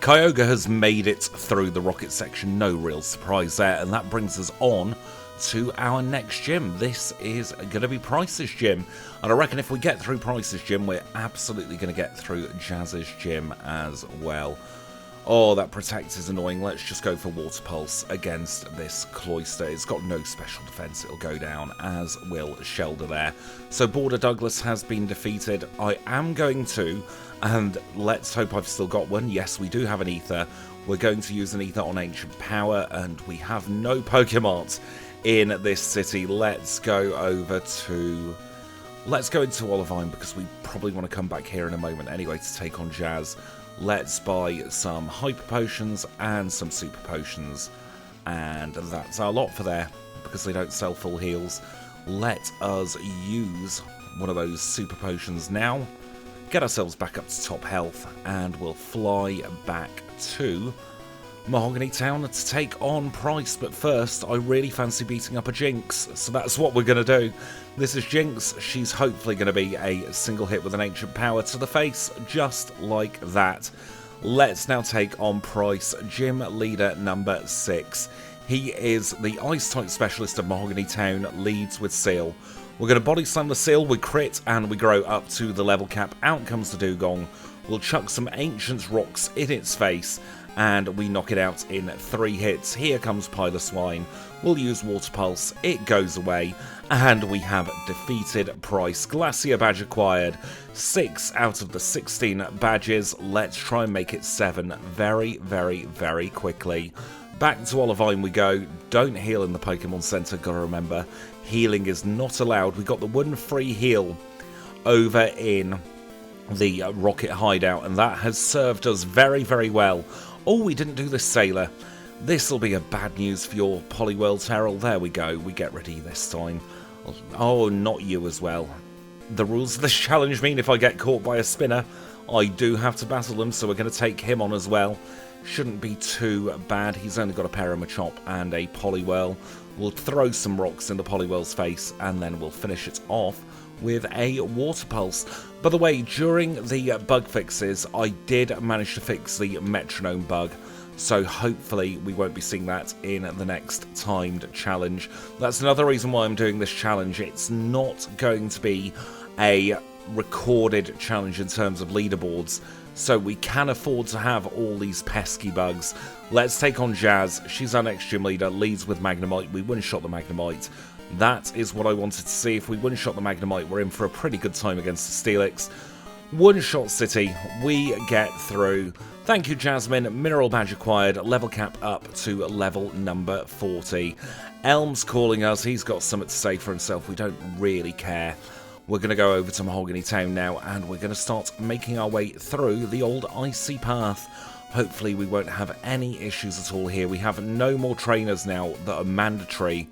Speaker 1: Kyogre has made it through the rocket section, no real surprise there, and that brings us on to our next gym. This is going to be Price's gym, and I reckon if we get through Price's gym, we're absolutely going to get through Jazz's gym as well. Oh, that Protect is annoying. Let's just go for Water Pulse against this Cloyster. It's got no special defense. It'll go down, as will Shelder there. So Border Douglas has been defeated. I am going to, and let's hope I've still got one. Yes, we do have an Ether. We're going to use an Ether on Ancient Power, and we have no Pokemon in this city. Let's go over to... Let's go into Olivine, because we probably want to come back here in a moment anyway to take on Jazz. Let's buy some Hyper Potions and some Super Potions. And that's our lot for there, because they don't sell full heals. Let us use one of those Super Potions now. Get ourselves back up to top health, and we'll fly back to Mahogany Town to take on Price. But first, I really fancy beating up a Jinx, so that's what we're going to do. This is Jinx. She's hopefully going to be a single hit with an Ancient Power to the face, just like that. Let's now take on Price, gym leader number 6. He is the Ice-type specialist of Mahogany Town, leads with Seal. We're going to body slam the Seal with crit, and we grow up to the level cap. Out comes the Dugong. We'll chuck some Ancient Rocks in its face, and we knock it out in 3 hits. Here comes Piloswine. We'll use Water Pulse. It goes away, and we have defeated Price. Glacier badge acquired. 6 out of the 16 badges. Let's try and make it 7 very, very, very quickly. Back to Olivine we go. Don't heal in the Pokémon Center, gotta remember. Healing is not allowed. We got the one free heal over in the Rocket Hideout, and that has served us very, very well. Oh, we didn't do the Sailor. This'll be a bad news for your Poliwhirl Terrell. There we go. We get ready this time. Oh, not you as well. The rules of this challenge mean if I get caught by a spinner, I do have to battle them, so we're going to take him on as well. Shouldn't be too bad. He's only got a Paramachop and a Poliwhirl. We'll throw some rocks in the Poliwhirl's face, and then we'll finish it off with a Water Pulse. By the way, during the bug fixes, I did manage to fix the metronome bug, so hopefully we won't be seeing that in the next timed challenge. That's another reason why I'm doing this challenge. It's not going to be a recorded challenge in terms of leaderboards, so we can afford to have all these pesky bugs. Let's take on Jazz. She's our next gym leader, leads with Magnemite. We one-shot the Magnemite. That is what I wanted to see. If we one-shot the Magnemite, we're in for a pretty good time against the Steelix. One-shot City, we get through. Thank you, Jasmine. Mineral badge acquired. Level cap up to level number 40. Elm's calling us. He's got something to say for himself. We don't really care. We're going to go over to Mahogany Town now, and we're going to start making our way through the old icy path. Hopefully we won't have any issues at all here. We have no more trainers now that are mandatory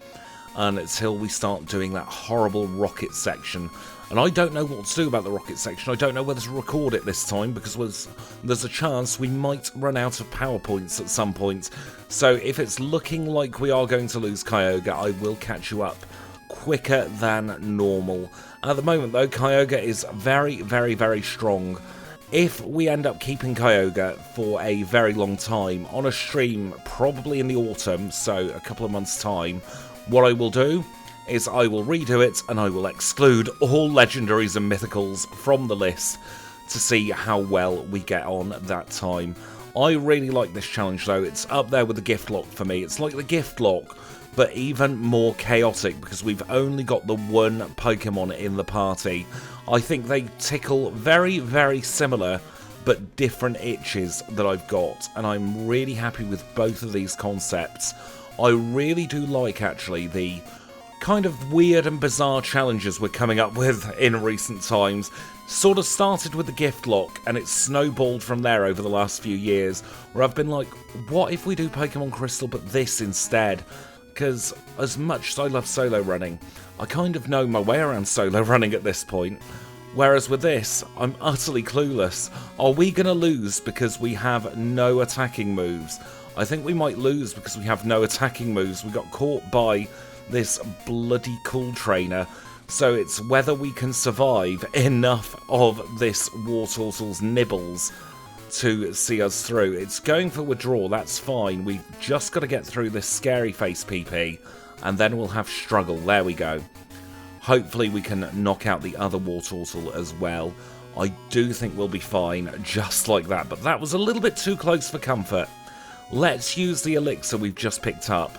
Speaker 1: until we start doing that horrible rocket section. And I don't know what to do about the rocket section. I don't know whether to record it this time, because there's a chance we might run out of power points at some point. So if it's looking like we are going to lose Kyogre, I will catch you up quicker than normal. At the moment though, Kyogre is very, very, very strong. If we end up keeping Kyogre for a very long time on a stream, probably in the autumn, so a couple of months' time, what I will do is I will redo it and I will exclude all legendaries and mythicals from the list to see how well we get on that time. I really like this challenge though. It's up there with the gift lock for me. It's like the gift lock, but even more chaotic, because we've only got the one Pokemon in the party. I think they tickle very, very similar but different itches that I've got, and I'm really happy with both of these concepts. I really do like, actually, the kind of weird and bizarre challenges we're coming up with in recent times. Sort of started with the gift lock, and it's snowballed from there over the last few years, where I've been like, what if we do Pokemon Crystal but this instead? Because as much as I love solo running, I kind of know my way around solo running at this point. Whereas with this, I'm utterly clueless. Are we going to lose because we have no attacking moves? I think we might lose because we have no attacking moves. We got caught by this bloody cool trainer. So it's whether we can survive enough of this Wartortle's nibbles to see us through. It's going for withdrawal, that's fine. We've just got to get through this scary face PP, and then we'll have struggle. There we go. Hopefully we can knock out the other Wartortle as well. I do think we'll be fine just like that, but that was a little bit too close for comfort. Let's use the elixir we've just picked up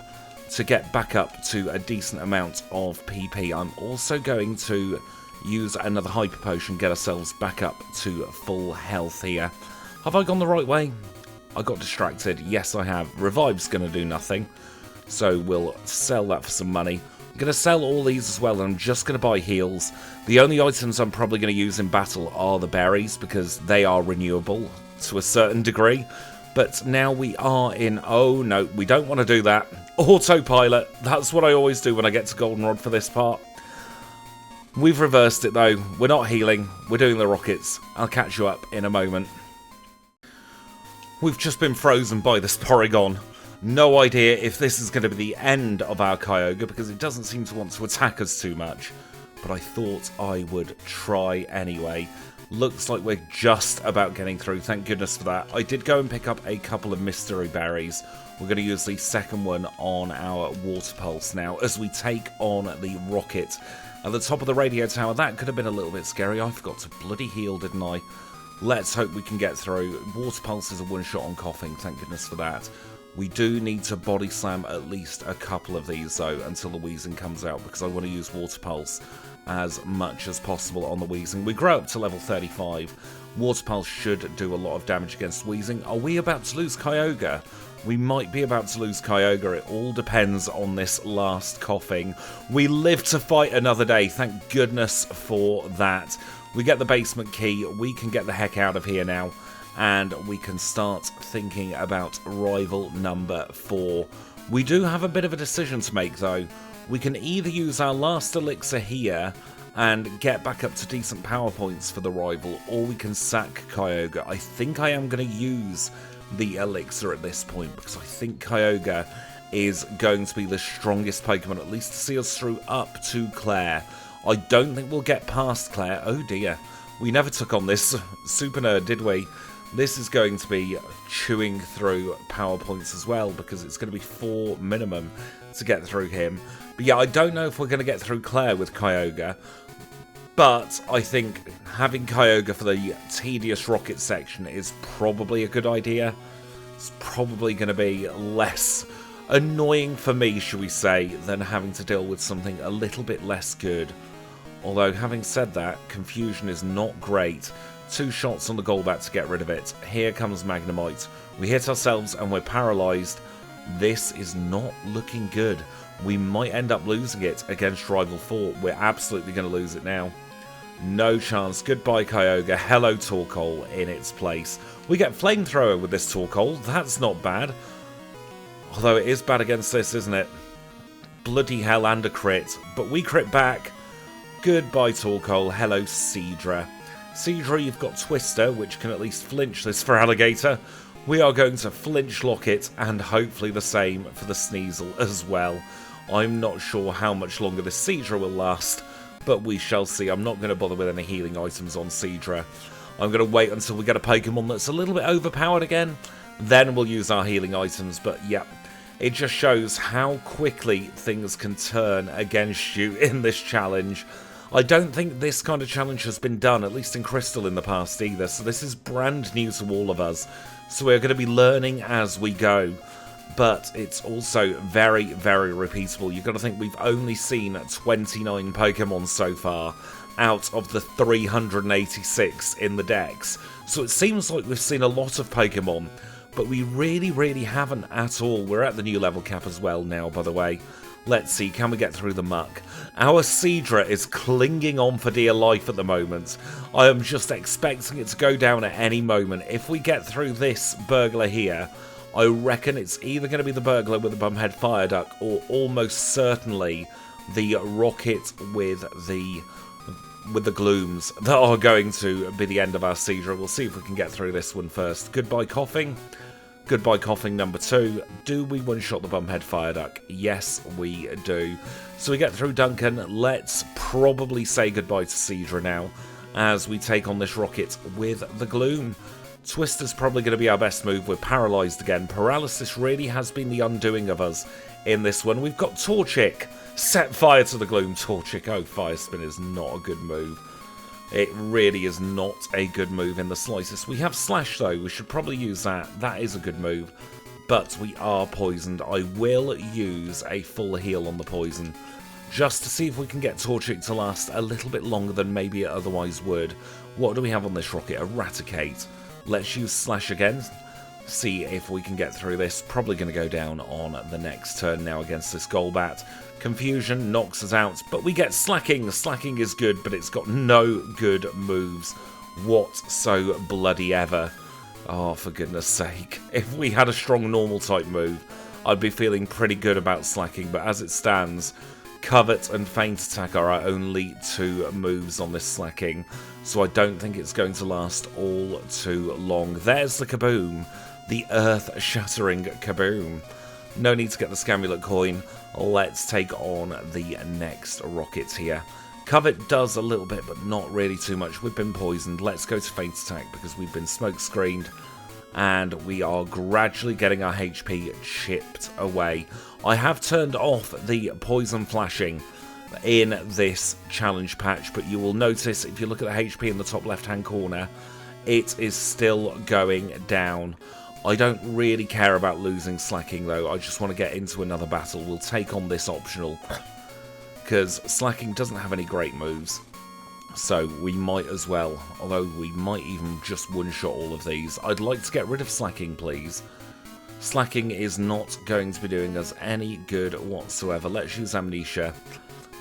Speaker 1: to get back up to a decent amount of PP. I'm also going to use another Hyper Potion, get ourselves back up to full health here. Have I gone the right way? I got distracted. Yes, I have. Revive's going to do nothing, so we'll sell that for some money. I'm going to sell all these as well, and I'm just going to buy heals. The only items I'm probably going to use in battle are the berries, because they are renewable to a certain degree. But now we are in... Oh, no, we don't want to do that. Autopilot. That's what I always do when I get to Goldenrod for this part. We've reversed it, though. We're not healing. We're doing the rockets. I'll catch you up in a moment. We've just been frozen by this Porygon. No idea if this is going to be the end of our Kyogre, because it doesn't seem to want to attack us too much. But I thought I would try anyway. Looks like we're just about getting through, thank goodness for that. I did go and pick up a couple of mystery berries. We're going to use the second one on our Water Pulse now as we take on the rocket at the top of the radio tower. That could have been a little bit scary. I forgot to bloody heal, didn't I? Let's hope we can get through. Water Pulse is a one-shot on coughing, thank goodness for that. We do need to body slam at least a couple of these though until the wheezing comes out, because I want to use Water Pulse as much as possible on the wheezing. We grow up to level 35. Water Pulse should do a lot of damage against wheezing. Are we about to lose Kyogre? We might be about to lose Kyogre. It all depends on this last coughing. We live to fight another day. Thank goodness for that. We get the basement key. We can get the heck out of here now, and we can start thinking about rival number 4. We do have a bit of a decision to make though. We can either use our last elixir here and get back up to decent power points for the rival, or we can sack Kyogre. I think I am going to use the elixir at this point, because I think Kyogre is going to be the strongest Pokemon, at least to see us through up to Claire. I don't think we'll get past Claire. Oh dear, we never took on this Super Nerd, did we? This is going to be chewing through power points as well, because it's going to be 4 minimum to get through him. But yeah, I don't know if we're going to get through Claire with Kyogre, but I think having Kyogre for the tedious rocket section is probably a good idea. It's probably going to be less annoying for me, shall we say, than having to deal with something a little bit less good. Although, having said that, Confusion is not great. 2 shots on the Golbat to get rid of it. Here comes Magnemite. We hit ourselves and we're paralysed. This is not looking good. We might end up losing it against Rival 4. We're absolutely going to lose it now. No chance. Goodbye, Kyogre. Hello, Torkoal in its place. We get Flamethrower with this Torkoal. That's not bad. Although it is bad against this, isn't it? Bloody hell, and a crit. But we crit back. Goodbye, Torkoal. Hello, Seadra. Seadra, you've got Twister, which can at least flinch this for Alligator. We are going to flinch lock it, and hopefully the same for the Sneasel as well. I'm not sure how much longer this Seadra will last, but we shall see. I'm not going to bother with any healing items on Seadra. I'm going to wait until we get a Pokemon that's a little bit overpowered again. Then we'll use our healing items, but yep. It just shows how quickly things can turn against you in this challenge. I don't think this kind of challenge has been done, at least in Crystal in the past either, so this is brand new to all of us. So we're going to be learning as we go. But it's also very, very repeatable. You've got to think we've only seen 29 Pokemon so far out of the 386 in the decks. So it seems like we've seen a lot of Pokemon, but we really, really haven't at all. We're at the new level cap as well now, by the way. Let's see, can we get through the muck? Our Seadra is clinging on for dear life at the moment. I am just expecting it to go down at any moment. If we get through this burglar here, I reckon it's either going to be the burglar with the Bumhead Fire Duck or almost certainly the rocket with the glooms that are going to be the end of our Seadra. We'll see if we can get through this one first. Goodbye, Coughing. Goodbye, Coughing number 2. Do we one-shot the Bumhead Fire Duck? Yes, we do. So we get through Duncan. Let's probably say goodbye to Seadra now as we take on this rocket with the gloom. Twister's probably going to be our best move. We're paralysed again. Paralysis really has been the undoing of us in this one. We've got Torchic. Set fire to the gloom, Torchic. Oh, Fire Spin is not a good move. It really is not a good move in the slightest. We have Slash, though. We should probably use that. That is a good move. But we are poisoned. I will use a full heal on the poison, just to see if we can get Torchic to last a little bit longer than maybe it otherwise would. What do we have on this rocket? Eradicate. Let's use Slash again. See if we can get through this. Probably going to go down on the next turn now against this Golbat. Confusion knocks us out, but we get Slacking. Slacking is good, but it's got no good moves whatsoever. Oh, for goodness sake. If we had a strong normal type move, I'd be feeling pretty good about Slacking, but as it stands, Covet and Feint Attack are our only 2 moves on this Slacking, so I don't think it's going to last all too long. There's the Kaboom, the earth-shattering Kaboom. No need to get the Scamulet coin. Let's take on the next rocket here. Covet does a little bit, but not really too much. We've been poisoned. Let's go to Feint Attack because we've been smoke screened, and we are gradually getting our HP chipped away. I have turned off the poison flashing in this challenge patch, but you will notice if you look at the HP in the top left hand corner, it is still going down. I don't really care about losing Slacking though. I just want to get into another battle. We'll take on this optional because Slacking doesn't have any great moves, so we might as well, although we might even just one-shot all of these. I'd like to get rid of Slacking, please. Slacking is not going to be doing us any good whatsoever. Let's use Amnesia.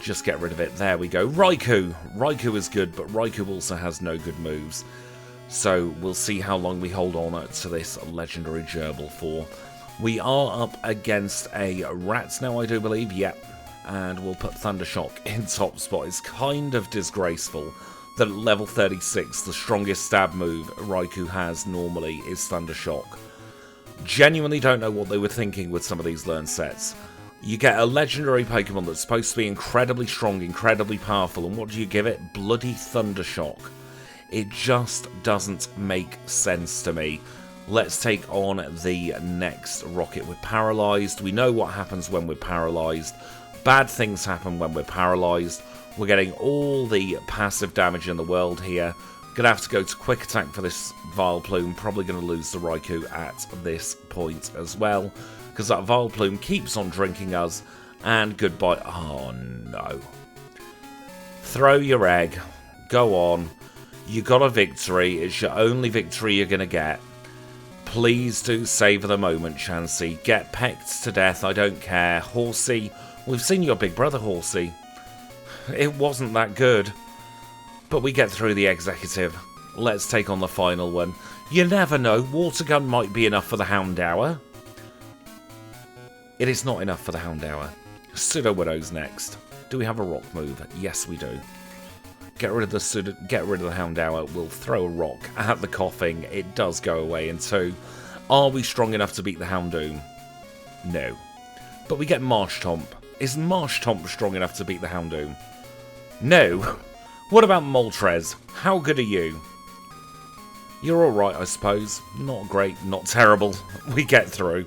Speaker 1: Just get rid of it. There we go. Raikou. Raikou is good, but Raikou also has no good moves. So we'll see how long we hold on to this legendary gerbil for. We are up against a rat now, I do believe. Yep. And we'll put Thundershock in top spot. It's kind of disgraceful that at level 36, the strongest stab move Raikou has normally is Thundershock. Genuinely don't know what they were thinking with some of these learn sets. You get a legendary Pokemon that's supposed to be incredibly strong, incredibly powerful, and what do you give it? Bloody Thundershock. It just doesn't make sense to me. Let's take on the next rocket. We're paralysed. We know what happens when we're paralysed. Bad things happen when we're paralysed. We're getting all the passive damage in the world here. Gonna have to go to Quick Attack for this Vileplume. Probably gonna lose the Raikou at this point as well, because that Vileplume keeps on drinking us. And goodbye. Oh no. Throw your egg. Go on. You got a victory. It's your only victory you're gonna get. Please do savour the moment, Chansey. Get pecked to death, I don't care. Horsey, we've seen your big brother, Horsey. It wasn't that good. But we get through the executive. Let's take on the final one. You never know, water gun might be enough for the Houndour. It is not enough for the Houndour. Pseudo-Widow's next. Do we have a rock move? Yes, we do. Get rid of the Houndour. We'll throw a rock at the coughing. It does go away in 2. Are we strong enough to beat the Houndoom? No. But we get Marshtomp. Is Marshtomp strong enough to beat the Houndoom? No. What about Moltres? How good are you? You're alright, I suppose. Not great, not terrible. We get through.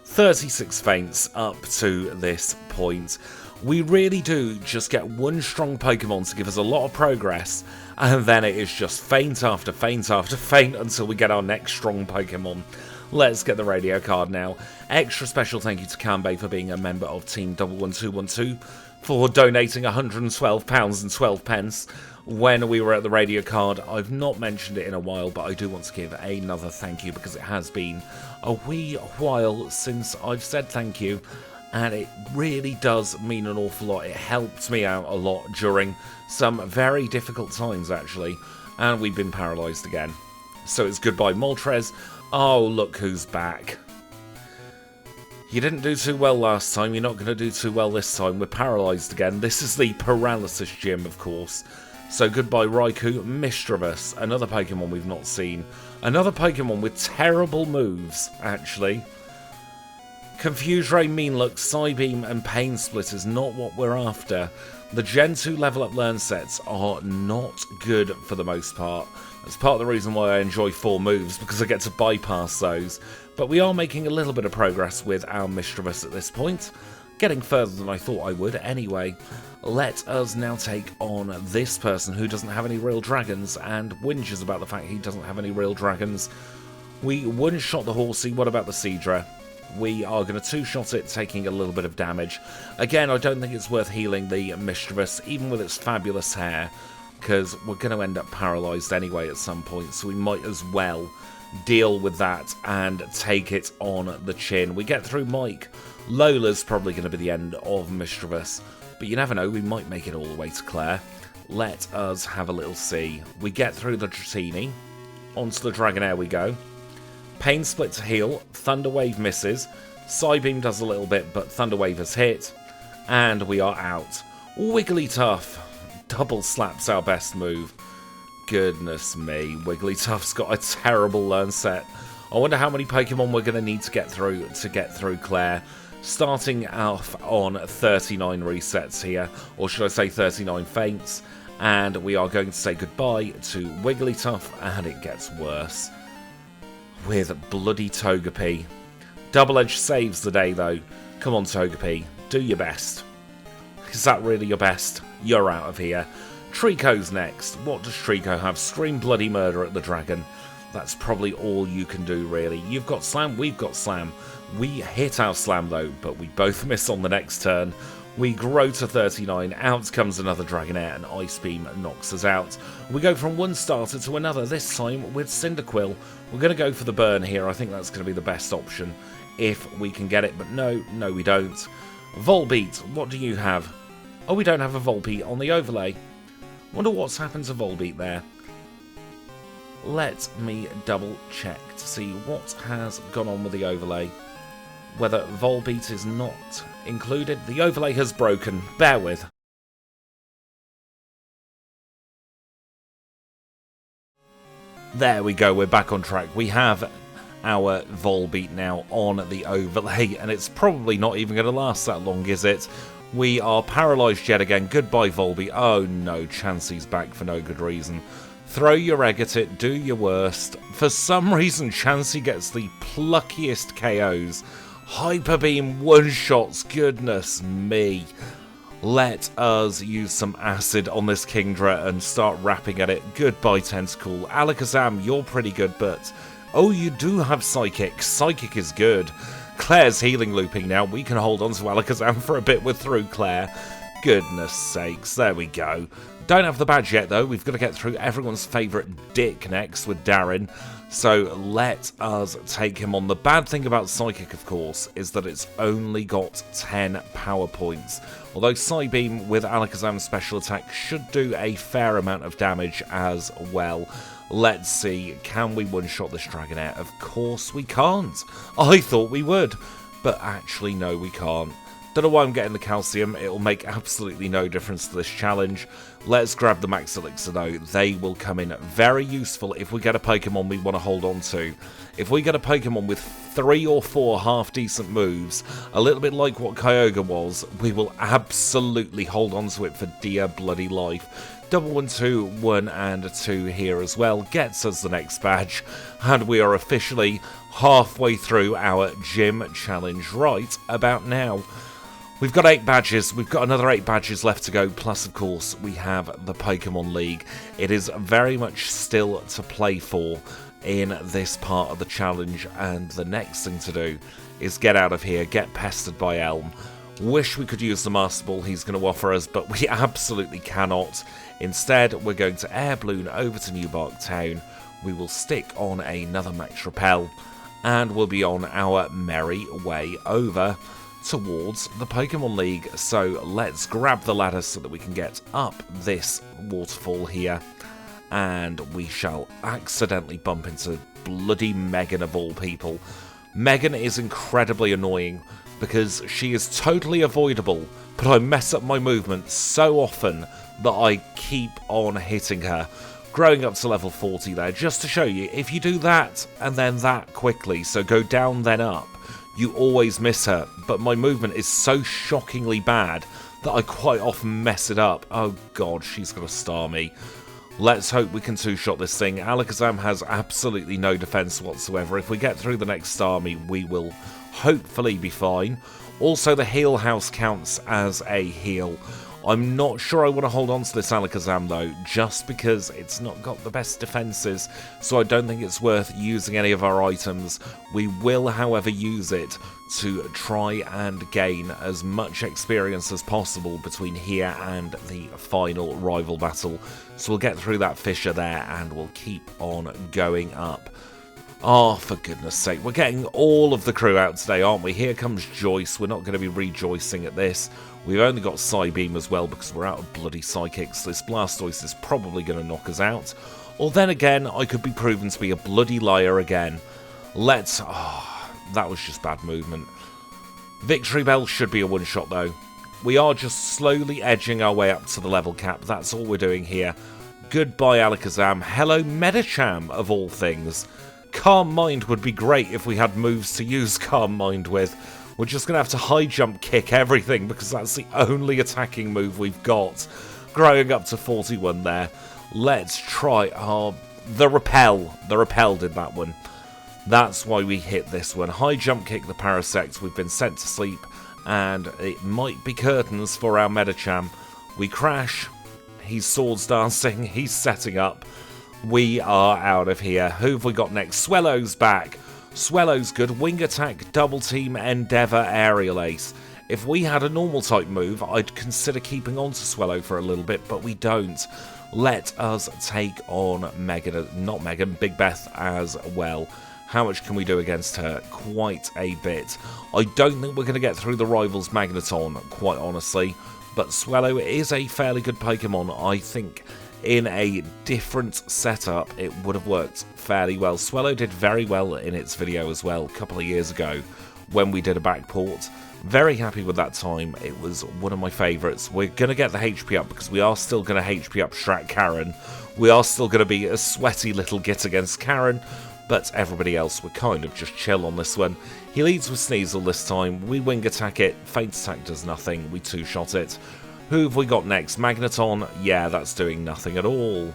Speaker 1: 36 feints up to this point. We really do just get one strong Pokemon to give us a lot of progress, and then it is just feint after feint after feint until we get our next strong Pokemon. Let's get the radio card now. Extra special thank you to Kanbei for being a member of Team 11212, for donating £112 and 12 pence when we were at the radio card. I've not mentioned it in a while, but I do want to give another thank you because it has been a wee while since I've said thank you, and it really does mean an awful lot. It helped me out a lot during some very difficult times, actually, and we've been paralysed again. So it's goodbye, Moltres. Oh, look who's back. You didn't do too well last time, you're not going to do too well this time. We're paralysed again. This is the Paralysis Gym, of course. So goodbye, Raikou. Mischievous, another Pokemon we've not seen. Another Pokemon with terrible moves, actually. Confuse Ray, Mean Look, Psybeam, and Pain Split is not what we're after. The Gen 2 level up learn sets are not good for the most part. That's part of the reason why I enjoy 4 moves, because I get to bypass those. But we are making a little bit of progress with our Mischievous at this point. Getting further than I thought I would anyway. Let us now take on this person who doesn't have any real dragons and whinges about the fact he doesn't have any real dragons. We one-shot the Horsey. What about the Seadra? We are going to 2-shot it, taking a little bit of damage. Again, I don't think it's worth healing the Mischievous, even with its fabulous hair, because we're going to end up paralysed anyway at some point, so we might as well deal with that and take it on the chin. We get through Mike. Lola's probably going to be the end of Mischievous, but you never know, we might make it all the way to Claire. Let us have a little see. We get through the Dratini. Onto the Dragonair we go. Pain Split to heal. Thunder Wave misses. Psybeam does a little bit, but Thunder Wave has hit. And we are out. Wigglytuff. Double slaps our best move. Goodness me. Wigglytuff's got a terrible learn set. I wonder how many Pokemon we're going to need to get through Claire. Starting off on 39 resets here. Or should I say 39 feints. And we are going to say goodbye to Wigglytuff. And it gets worse. With bloody Togepi. Double Edge saves the day though. Come on, Togepi, do your best. Is that really your best? You're out of here. Trico's next. What does Trico have? Scream bloody murder at the dragon. That's probably all you can do, really. You've got Slam, we've got Slam. We hit our Slam though, but we both miss on the next turn. We grow to 39, out comes another Dragonair, and Ice Beam knocks us out. We go from one starter to another, this time with Cyndaquil. We're going to go for the burn here. I think that's going to be the best option if we can get it, but no, we don't. Volbeat, what do you have? Oh, we don't have a Volbeat on the overlay. Wonder what's happened to Volbeat there. Let me double check to see what has gone on with the overlay. Whether Volbeat is not included. The overlay has broken. Bear with. There we go. We're back on track. We have our Volbeat now on the overlay, and it's probably not even going to last that long, is it? We are paralysed yet again. Goodbye, Volbeat. Oh no, Chansey's back for no good reason. Throw your egg at it. Do your worst. For some reason, Chansey gets the pluckiest KOs. Hyper Beam one-shots, goodness me. Let us use some acid on this Kingdra and start rapping at it. Goodbye, Tentacool. Alakazam, you're pretty good, but... oh, you do have Psychic. Psychic is good. Claire's healing looping now. We can hold on to Alakazam for a bit. We're through Claire. Goodness sakes, there we go. Don't have the badge yet, though. We've got to get through everyone's favourite Dick next with Darren. So let us take him on. The bad thing about Psychic, of course, is that it's only got 10 power points. Although Psybeam with Alakazam's special attack should do a fair amount of damage as well. Let's see, can we one-shot this Dragonair? Of course we can't. I thought we would, but actually no, we can't. Don't know why I'm getting the calcium, it'll make absolutely no difference to this challenge. Let's grab the Max Elixir though, they will come in very useful if we get a Pokemon we want to hold on to. If we get a Pokemon with 3 or 4 half-decent moves, a little bit like what Kyogre was, we will absolutely hold on to it for dear bloody life. Double 1, 2, 1 and 2 here as well gets us the next badge, and we are officially halfway through our gym challenge right about now. We've got 8 badges, we've got another 8 badges left to go, plus of course we have the Pokemon League. It is very much still to play for in this part of the challenge, and the next thing to do is get out of here, get pestered by Elm. Wish we could use the Master Ball he's going to offer us, but we absolutely cannot. Instead, we're going to Air Balloon over to Newbark Town. We will stick on another Max Repel, and we'll be on our merry way over towards the Pokemon League. So let's grab the ladder so that we can get up this waterfall here, and we shall accidentally bump into bloody Megan of all people. Megan is incredibly annoying because she is totally avoidable, but I mess up my movement so often that I keep on hitting her. Growing up to level 40 there, just to show you, if you do that and then that quickly, so go down then up, you always miss her, but my movement is so shockingly bad that I quite often mess it up. Oh god, she's going to star me. Let's hope we can two-shot this thing. Alakazam has absolutely no defense whatsoever. If we get through the next Starmie, we will hopefully be fine. Also, the heal house counts as a heal. I'm not sure I want to hold on to this Alakazam though, just because it's not got the best defences, so I don't think it's worth using any of our items. We will, however, use it to try and gain as much experience as possible between here and the final rival battle. So we'll get through that fissure there and we'll keep on going up. Oh, for goodness sake, we're getting all of the crew out today, aren't we? Here comes Joyce. We're not going to be rejoicing at this. We've only got Psybeam as well because we're out of bloody Psychics. This Blastoise is probably going to knock us out. Or then again, I could be proven to be a bloody liar again. Let's... Oh, that was just bad movement. Victory Bell should be a one-shot though. We are just slowly edging our way up to the level cap. That's all we're doing here. Goodbye, Alakazam. Hello, Medicham, of all things. Calm Mind would be great if we had moves to use Calm Mind with. We're just going to have to high jump kick everything because that's the only attacking move we've got. Growing up to 41 there. Let's try the Repel. The Repel did that one. That's why we hit this one. High jump kick the Parasect. We've been sent to sleep and it might be curtains for our Medicham. We crash. He's swords dancing. He's setting up. We are out of here. Who have we got next? Swellow's back. Swellow's good. Wing attack, double team, Endeavour, aerial ace. If we had a normal type move, I'd consider keeping on to Swellow for a little bit, but we don't. Let us take on Big Beth as well. How much can we do against her? Quite a bit. I don't think we're going to get through the rivals Magneton, quite honestly, but Swellow is a fairly good Pokemon. I think in a different setup, it would have worked fairly well. Swellow did very well in its video as well, a couple of years ago, when we did a backport. Very happy with that time. It was one of my favourites. We're going to get the HP up because we are still going to HP up Shrek Karen. We are still going to be a sweaty little git against Karen, but everybody else, we're kind of just chill on this one. He leads with Sneasel this time. We wing attack it. Faint attack does nothing. We two-shot it. Who have we got next? Magneton? Yeah, that's doing nothing at all.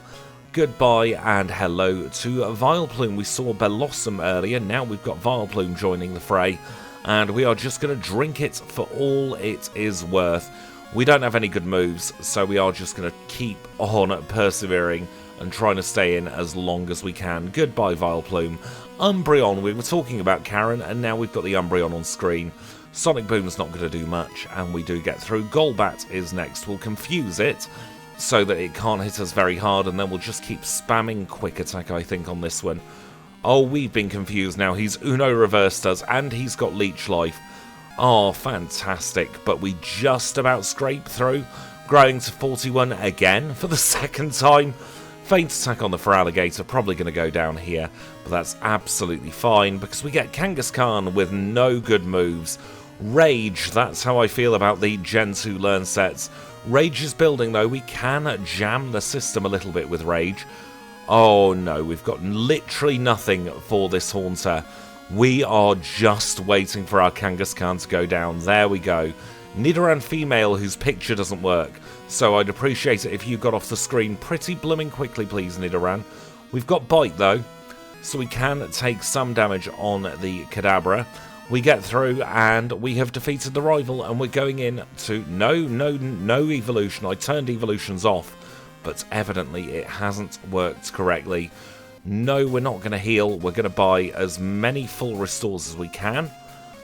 Speaker 1: Goodbye and hello to Vileplume. We saw Bellossom earlier, now we've got Vileplume joining the fray, and we are just going to drink it for all it is worth. We don't have any good moves, so we are just going to keep on persevering and trying to stay in as long as we can. Goodbye, Vileplume. Umbreon, we were talking about Karen, and now we've got the Umbreon on screen. Sonic Boom's not going to do much, and we do get through. Golbat is next. We'll confuse it, so that it can't hit us very hard, and then we'll just keep spamming quick attack, I think, on this one. Oh, we've been confused now. He's Uno reversed us, and he's got leech life. Oh, fantastic. But we just about scrape through, growing to 41 again for the second time. Faint attack on the Feraligatr, probably going to go down here, but that's absolutely fine because we get Kangaskhan with no good moves. Rage, that's how I feel about the Gen 2 learn sets. Rage is building though, we can jam the system a little bit with Rage. Oh no, we've got literally nothing for this Haunter. We are just waiting for our Kangaskhan to go down. There we go. Nidoran female whose picture doesn't work. So I'd appreciate it if you got off the screen pretty blooming quickly, please, Nidoran. We've got Bite, though, so we can take some damage on the Kadabra. We get through, and we have defeated the rival, and we're going in to... No evolution. I turned evolutions off, but evidently it hasn't worked correctly. No, we're not going to heal. We're going to buy as many full restores as we can.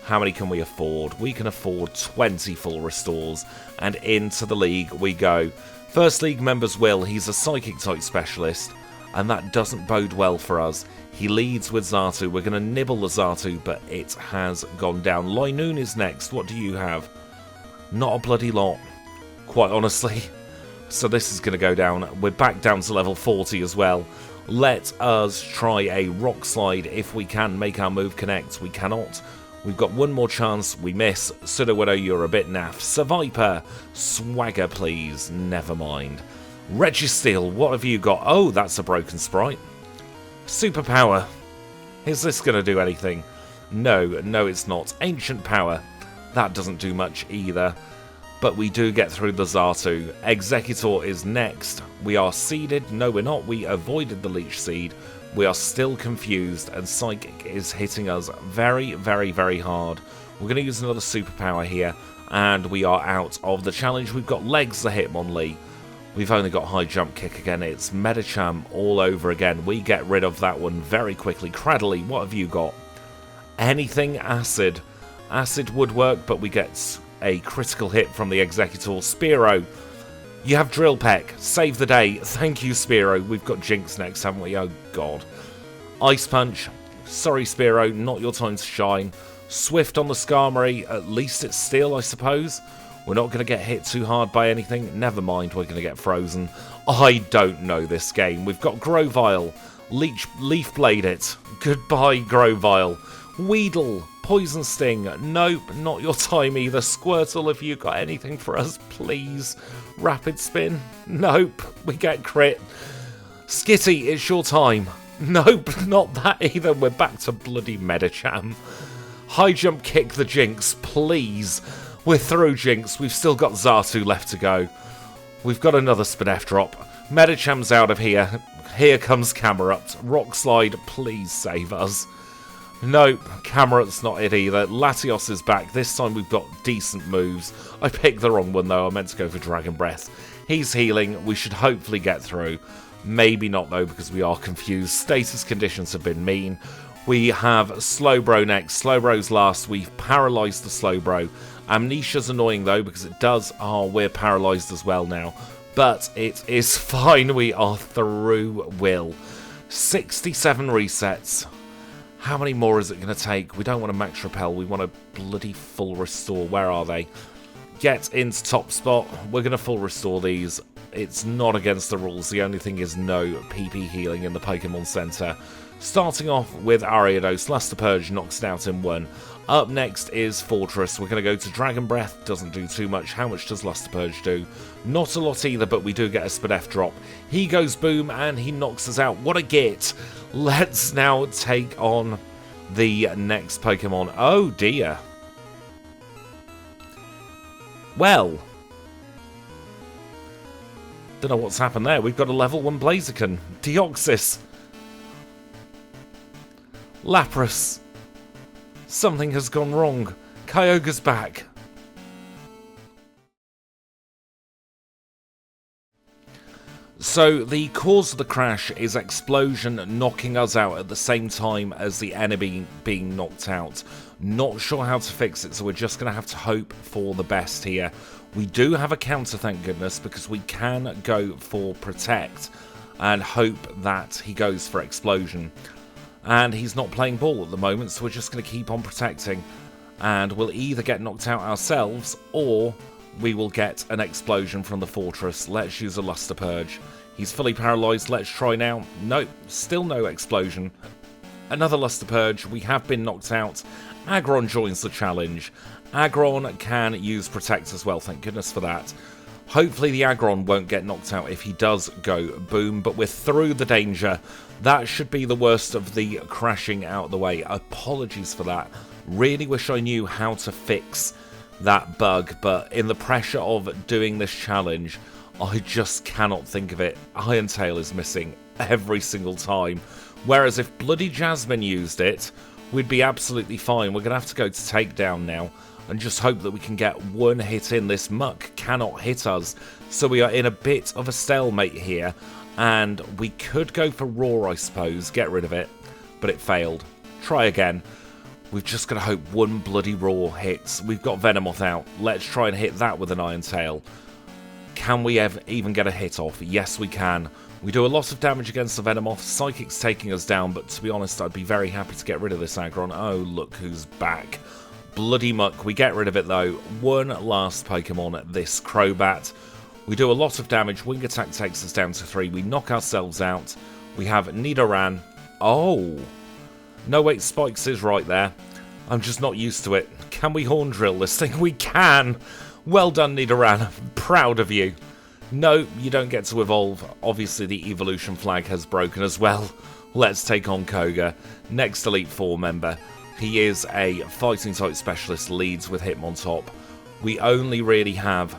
Speaker 1: How many can we afford? We can afford 20 full restores, and into the league we go. First league members will. He's a psychic type specialist, and that doesn't bode well for us. He leads with Xatu. We're going to nibble the Xatu, but it has gone down. Linoon is next. What do you have? Not a bloody lot, quite honestly. So this is going to go down. We're back down to level 40 as well. Let us try a Rock Slide if we can make our move connect. We cannot. We've got one more chance. We miss. Sudowoodo, you're a bit naff. Seviper, Swagger, please. Never mind. Registeel, what have you got? Oh, that's a broken sprite. Superpower. Is this going to do anything? No, it's not. Ancient Power. That doesn't do much either. But we do get through the Xatu. Executor is next. We are seeded. No, we're not. We avoided the Leech Seed. We are still confused, and Psychic is hitting us very, very, very hard. We're going to use another superpower here, and we are out of the challenge. We've got Legs, the Hitmonlee. We've only got High Jump Kick again. It's Medicham all over again. We get rid of that one very quickly. Cradley, what have you got? Anything Acid. Acid would work, but we get a critical hit from the Executor. Spearow. You have Drill Peck. Save the day. Thank you, Spearow. We've got Jinx next, haven't we? Oh, God. Ice Punch. Sorry, Spearow. Not your time to shine. Swift on the Skarmory. At least it's Steel, I suppose. We're not going to get hit too hard by anything. Never mind, we're going to get frozen. I don't know this game. We've got Grovyle. Leaf Blade it. Goodbye, Grovyle. Weedle. Poison Sting. Nope, not your time either. Squirtle, have you got anything for us, please? Rapid Spin. Nope, we get crit. Skitty, it's your time. Nope, not that either. We're back to bloody Medicham. High Jump Kick the Jinx, please. We're through Jinx. We've still got Xatu left to go. We've got another Spadef drop. Medicham's out of here. Here comes Camerupt. Rock Slide, please save us. Nope, Camerupt's not it either. Latios is back. This time we've got decent moves. I picked the wrong one though. I meant to go for Dragon Breath. He's healing. We should hopefully get through. Maybe not though, because we are confused. Status conditions have been mean. We have Slowbro next. Slowbro's last. We've paralysed the Slowbro. Amnesia's annoying though, because it does... Oh, we're paralysed as well now. But it is fine. We are through Will. 67 resets. How many more is it going to take? We don't want a max repel. We want a bloody full restore. Where are they? Get into top spot. We're going to full restore these. It's not against the rules. The only thing is no PP healing in the Pokémon Center. Starting off with Ariados. Luster Purge knocks it out in one. Up next is Fortress. We're going to go to Dragon Breath. Doesn't do too much. How much does Luster Purge do? Not a lot either, but we do get a Spadef drop. He goes boom, and he knocks us out. What a git! Let's now take on the next Pokemon. Oh, dear. Well. Don't know what's happened there. We've got a level 1 Blaziken. Deoxys. Lapras. Something has gone wrong. Kyogre's back. So the cause of the crash is explosion knocking us out at the same time as the enemy being knocked out. Not sure how to fix it, so we're just going to have to hope for the best here. We do have a counter, thank goodness, because we can go for Protect and hope that he goes for Explosion. And he's not playing ball at the moment, so we're just going to keep on protecting. And we'll either get knocked out ourselves, or we will get an Explosion from the Fortress. Let's use a Luster Purge. He's fully paralysed. Let's try now. Nope, still no Explosion. Another Luster Purge. We have been knocked out. Aggron joins the challenge. Aggron can use Protect as well, thank goodness for that. Hopefully the Aggron won't get knocked out if he does go boom, but we're through the danger. That should be the worst of the crashing out of the way. Apologies for that. Really wish I knew how to fix that bug, but in the pressure of doing this challenge, I just cannot think of it. Iron Tail is missing every single time. Whereas if Bloody Jasmine used it, we'd be absolutely fine. We're going to have to go to Takedown now and just hope that we can get one hit in. This Muck cannot hit us, so we are in a bit of a stalemate here. And we could go for Roar, I suppose, get rid of it, but it failed. Try again. We've just got to hope one bloody Roar hits. We've got Venomoth out. Let's try and hit that with an Iron Tail. Can we even get a hit off? Yes, we can. We do a lot of damage against the Venomoth. Psychic's taking us down, but to be honest, I'd be very happy to get rid of this Aggron. Oh, look who's back. Bloody Muck. We get rid of it, though. One last Pokemon, this Crobat. We do a lot of damage. Wing Attack takes us down to 3. We knock ourselves out. We have Nidoran. Oh. No, wait, Spikes is right there. I'm just not used to it. Can we Horn Drill this thing? We can. Well done, Nidoran. Proud of you. No, you don't get to evolve. Obviously, the evolution flag has broken as well. Let's take on Koga. Next Elite Four member. He is a fighting type specialist, leads with Hitmontop. We only really have...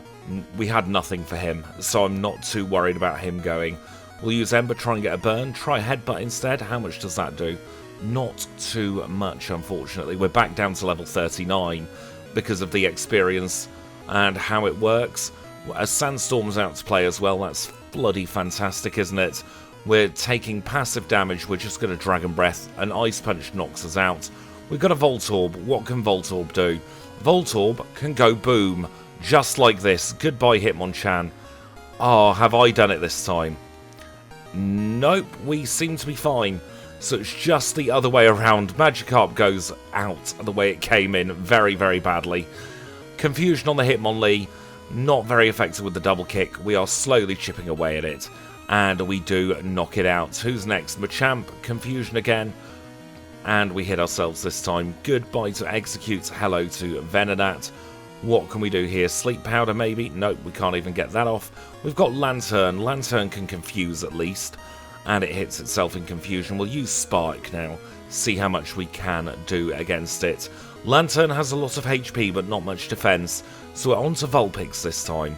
Speaker 1: We had nothing for him, so I'm not too worried about him going. We'll use Ember, try and get a burn. Try Headbutt instead. How much does that do? Not too much, unfortunately. We're back down to level 39 because of the experience and how it works. A Sandstorm's out to play as well. That's bloody fantastic, isn't it? We're taking passive damage. We're just going to Dragon Breath. An Ice Punch knocks us out. We've got a Voltorb. What can Voltorb do? Voltorb can go boom. Just like this. Goodbye, Hitmonchan. Oh, have I done it this time? Nope, we seem to be fine. So it's just the other way around. Magikarp goes out the way it came in very, very badly. Confusion on the Hitmonlee. Not very effective with the double kick. We are slowly chipping away at it. And we do knock it out. Who's next? Machamp. Confusion again. And we hit ourselves this time. Goodbye to Execute. Hello to Venonat. What can we do here? Sleep Powder maybe? Nope, we can't even get that off. We've got Lantern. Lantern can confuse at least. And it hits itself in confusion. We'll use Spike now. See how much we can do against it. Lantern has a lot of HP but not much defense. So we're on to Vulpix this time.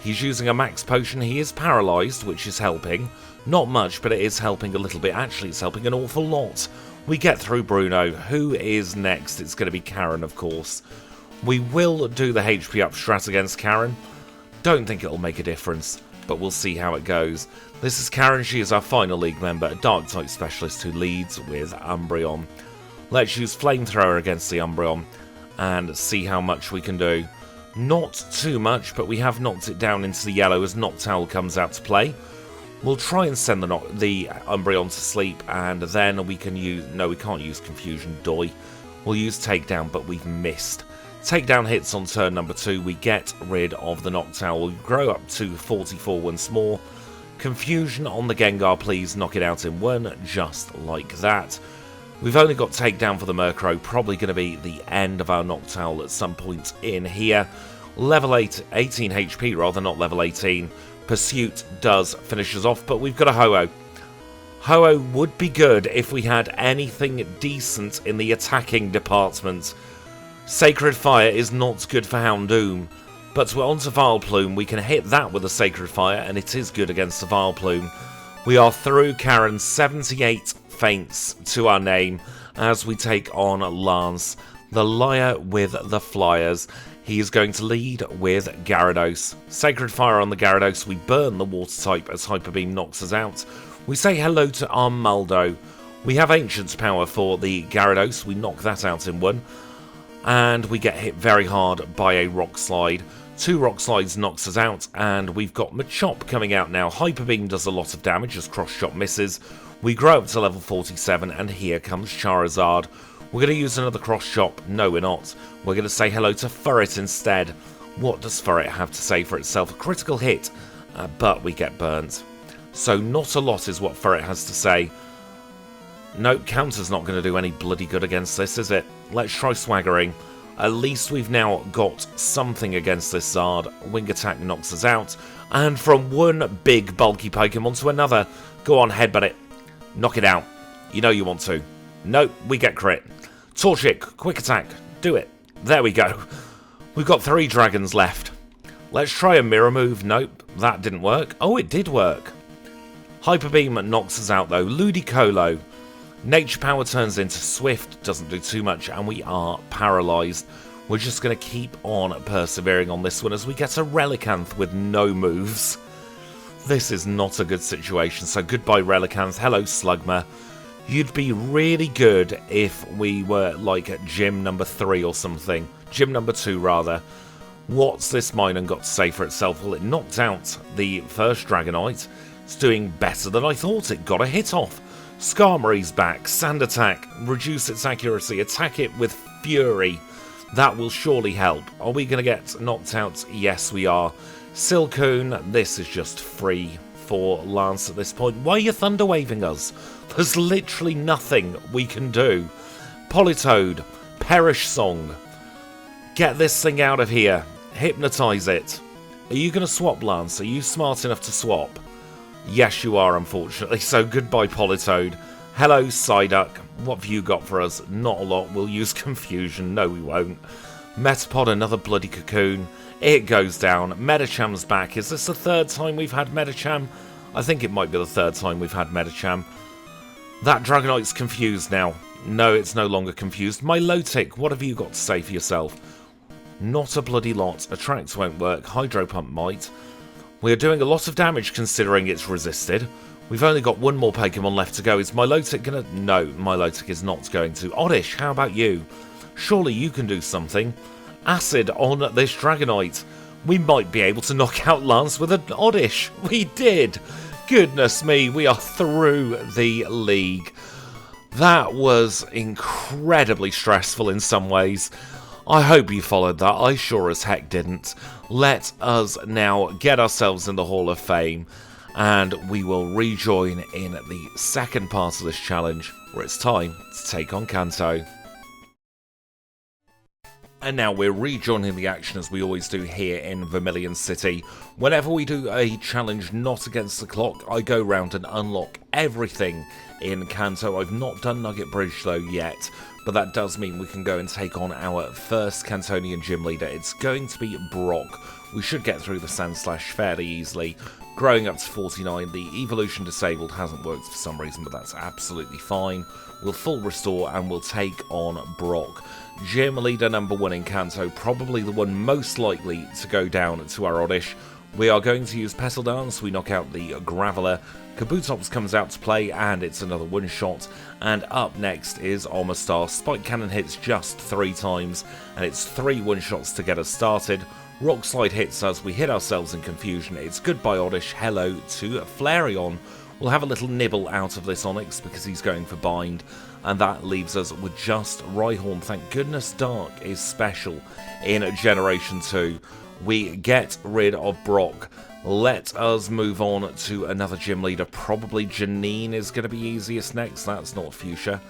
Speaker 1: He's using a max potion. He is paralysed, which is helping. Not much, but it is helping a little bit. Actually, it's helping an awful lot. We get through Bruno. Who is next? It's going to be Karen, of course. We will do the HP up strat against Karen. Don't think it'll make a difference, but we'll see how it goes. This is Karen. She is our final league member, a Dark-type specialist who leads with Umbreon. Let's use Flamethrower against the Umbreon and see how much we can do. Not too much, but we have knocked it down into the yellow as Noctowl comes out to play. We'll try and send the Umbreon to sleep, and then we can use... No, we can't use Confusion, doy. We'll use Takedown, but we've missed. Takedown hits on turn number 2. We get rid of the Noctowl. We'll grow up to 44 once more. Confusion on the Gengar, please. Knock it out in 1, just like that. We've only got Takedown for the Murkrow. Probably going to be the end of our Noctowl at some point in here. Level 8, 18 HP rather, not level 18. Pursuit does finish us off, but we've got a Ho-Oh. Ho-Oh would be good if we had anything decent in the attacking department. Sacred Fire is not good for Houndoom, but we're on to Vileplume. We can hit that with a Sacred Fire, and it is good against the Vileplume. We are through Karen, 78 feints to our name as we take on Lance, the liar with the flyers. He is going to lead with Gyarados. Sacred Fire on the Gyarados. We burn the Water type as Hyper Beam knocks us out. We say hello to Armaldo. We have Ancient's Power for the Gyarados. We knock that out in 1. And we get hit very hard by a Rock Slide. 2 Rock Slides knocks us out, and we've got Machop coming out now. Hyper Beam does a lot of damage as Cross Shot misses. We grow up to level 47, and here comes Charizard. We're going to use another Cross Shot. No, we're not. We're going to say hello to Furret instead. What does Furret have to say for itself? A critical hit, but we get burnt. So not a lot is what Furret has to say. Nope, Counter's not going to do any bloody good against this, is it? Let's try Swaggering. At least we've now got something against this Zard. Wing Attack knocks us out. And from one big bulky Pokemon to another. Go on, headbutt it. Knock it out. You know you want to. Nope, we get crit. Torchic, Quick Attack. Do it. There we go. We've got 3 dragons left. Let's try a Mirror Move. Nope, that didn't work. Oh, it did work. Hyper Beam knocks us out though. Ludicolo. Nature Power turns into Swift, doesn't do too much, and we are paralysed. We're just going to keep on persevering on this one as we get a Relicanth with no moves. This is not a good situation, so goodbye Relicanth. Hello Slugma. You'd be really good if we were like at gym number 3 or something. Gym number 2 rather. What's this Minun got to say for itself? Well, it knocked out the first Dragonite. It's doing better than I thought. It got a hit off. Skarmory's back. Sand Attack. Reduce its accuracy. Attack it with Fury. That will surely help. Are we going to get knocked out? Yes, we are. Silcoon. This is just free for Lance at this point. Why are you Thunder Waving us? There's literally nothing we can do. Politoed. Perish Song. Get this thing out of here. Hypnotise it. Are you going to swap, Lance? Are you smart enough to swap? Yes, you are, unfortunately. So goodbye, Politoed. Hello, Psyduck. What have you got for us? Not a lot. We'll use Confusion. No, we won't. Metapod, another bloody Cocoon. It goes down. Medicham's back. Is this the 3rd time we've had Medicham? I think it might be the 3rd time we've had Medicham. That Dragonite's confused now. No, it's no longer confused. Milotic, what have you got to say for yourself? Not a bloody lot. Attract won't work. Hydro Pump might. We are doing a lot of damage considering it's resisted. We've only got 1 more Pokemon left to go. Is Milotic gonna... No, Milotic is not going to. Oddish, how about you? Surely you can do something. Acid on this Dragonite. We might be able to knock out Lance with an Oddish. We did. Goodness me, we are through the league. That was incredibly stressful in some ways. I hope you followed that. I sure as heck didn't. Let us now get ourselves in the Hall of Fame, and we will rejoin in the second part of this challenge, where it's time to take on Kanto. And now we're rejoining the action as we always do here in Vermilion City. Whenever we do a challenge not against the clock, I go round and unlock everything in Kanto. I've not done Nugget Bridge though yet, but that does mean we can go and take on our first Cantonian gym leader. It's going to be Brock. We should get through the Sandslash fairly easily. Growing up to 49, the evolution disabled hasn't worked for some reason, but that's absolutely fine. We'll full restore and we'll take on Brock. Gym leader number 1 in Kanto, probably the one most likely to go down to our Oddish. We are going to use Petal Dance, we knock out the Graveler. Kabutops comes out to play and it's another one-shot. And up next is Omastar. Spike Cannon hits just 3 times and it's 3 one-shots to get us started. Rock Slide hits us, we hit ourselves in Confusion. It's goodbye Oddish, hello to Flareon. We'll have a little nibble out of this Onix because he's going for Bind. And that leaves us with just Rhyhorn. Thank goodness Dark is special in Generation 2. We get rid of Brock. Let us move on to another gym leader. Probably Janine is going to be easiest next. That's not Fuchsia.